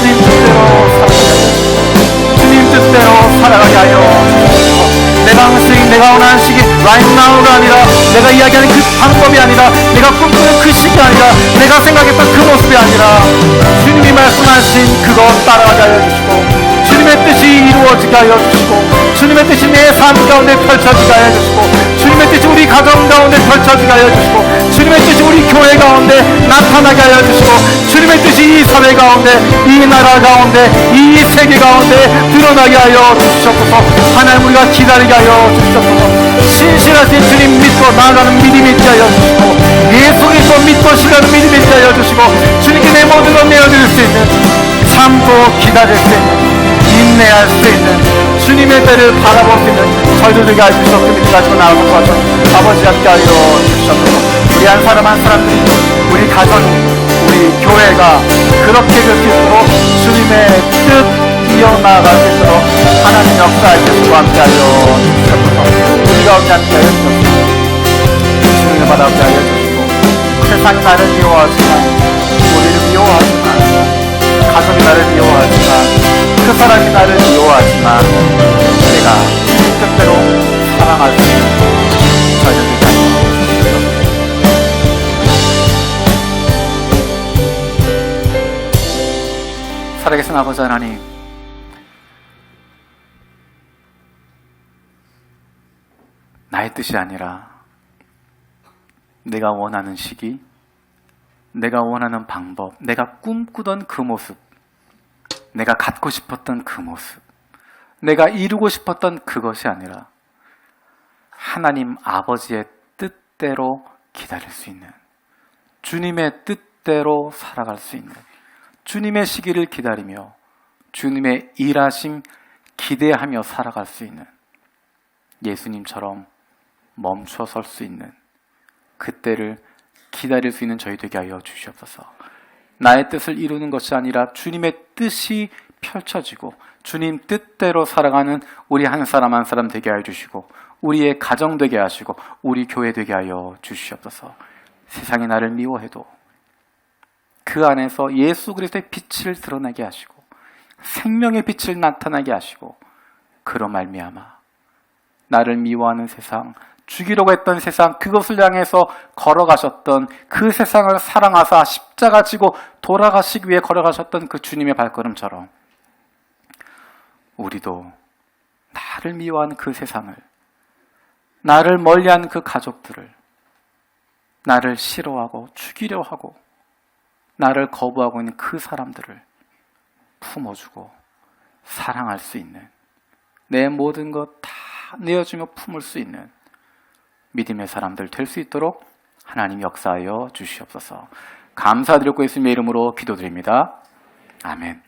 Speaker 1: 주님 뜻대로 살아가게 하여 주시옵소서. 주님 뜻대로 살아가게 하여 주시옵소서. 내 방식, 내가 원하는 시기 right now가 아니라, 내가 이야기하는 그 방법이 아니라, 내가 꿈꾸는 그 시기 아니라, 내가 생각했던 그 모습이 아니라 주님이 말씀하신 그것 따라가게 하여 주시고, 주님의 뜻이 이루어지게 하여 주시고, 주님의 뜻이 내 삶 가운데 펼쳐지게 하여 주시고, 주님의 뜻이 우리 가정 가운데 펼쳐지게 하여 주시고, 주님의 뜻이 우리 교회 가운데 나타나게 하여 주시고, 주님의 뜻이 이 사회 가운데, 이 나라 가운데, 이 세계 가운데 드러나게 하여 주시옵소서. 하나님, 우리가 기다리게 하여 주시옵소서. 신실하신 주님 믿고 나아가는 믿음이 있게 하여 주시고, 예수 그리스도 믿고 신뢰하는 믿음이 있게 하여 주시고, 주님께 내 모든 것 내어드릴 수 있는, 참고 기다릴 수 있는, 인내할 수 있는, 주님의 때를 바라볼 수 있는 저희들 되게 해주셔서 그 믿음 가지고 나아가는 것 같은 아버지 함께 하여 주시옵소서. 우리 한 사람 한 사람들이, 우리 가정이, 우리 교회가 그렇게 될 수 있도록 주님의 뜻 이어나갈 수 있도록 하나님 역사해 주시고 함께 하여 주시옵소서. 우리 가운데 함께 하여 주시옵소서. 주님의 바라보게 하여 주시고, 세상이 나를 미워하지만, 우리를 미워하지만, 가족이 나를 미워하지만, 그 사람이 나를 미워하지만, 내가 뜻대로 사랑할 수 있는 저희들이 다 있습니다. 살아계신 아버지 하나님, 나의 뜻이 아니라 내가 원하는 시기, 내가 원하는 방법, 내가 꿈꾸던 그 모습, 내가 갖고 싶었던 그 모습, 내가 이루고 싶었던 그것이 아니라 하나님 아버지의 뜻대로 기다릴 수 있는, 주님의 뜻대로 살아갈 수 있는, 주님의 시기를 기다리며 주님의 일하심 기대하며 살아갈 수 있는, 예수님처럼 멈춰 설 수 있는, 그때를 기다릴 수 있는 저희 되게 하여 주시옵소서. 나의 뜻을 이루는 것이 아니라 주님의 뜻이 펼쳐지고 주님 뜻대로 살아가는 우리 한 사람 한 사람 되게 하여 주시고, 우리의 가정 되게 하시고, 우리 교회 되게 하여 주시옵소서. 세상이 나를 미워해도 그 안에서 예수 그리스도의 빛을 드러내게 하시고, 생명의 빛을 나타나게 하시고 그로 말미암아 나를 미워하는 세상, 죽이려고 했던 세상, 그것을 향해서 걸어가셨던 그 세상을 사랑하사 십자가 지고 돌아가시기 위해 걸어가셨던 그 주님의 발걸음처럼 우리도 나를 미워하는 그 세상을, 나를 멀리하는 그 가족들을, 나를 싫어하고 죽이려 하고 나를 거부하고 있는 그 사람들을 품어주고 사랑할 수 있는, 내 모든 것 다 내어주며 품을 수 있는 믿음의 사람들 될 수 있도록 하나님 역사하여 주시옵소서. 감사드리고 예수님의 이름으로 기도드립니다. 아멘.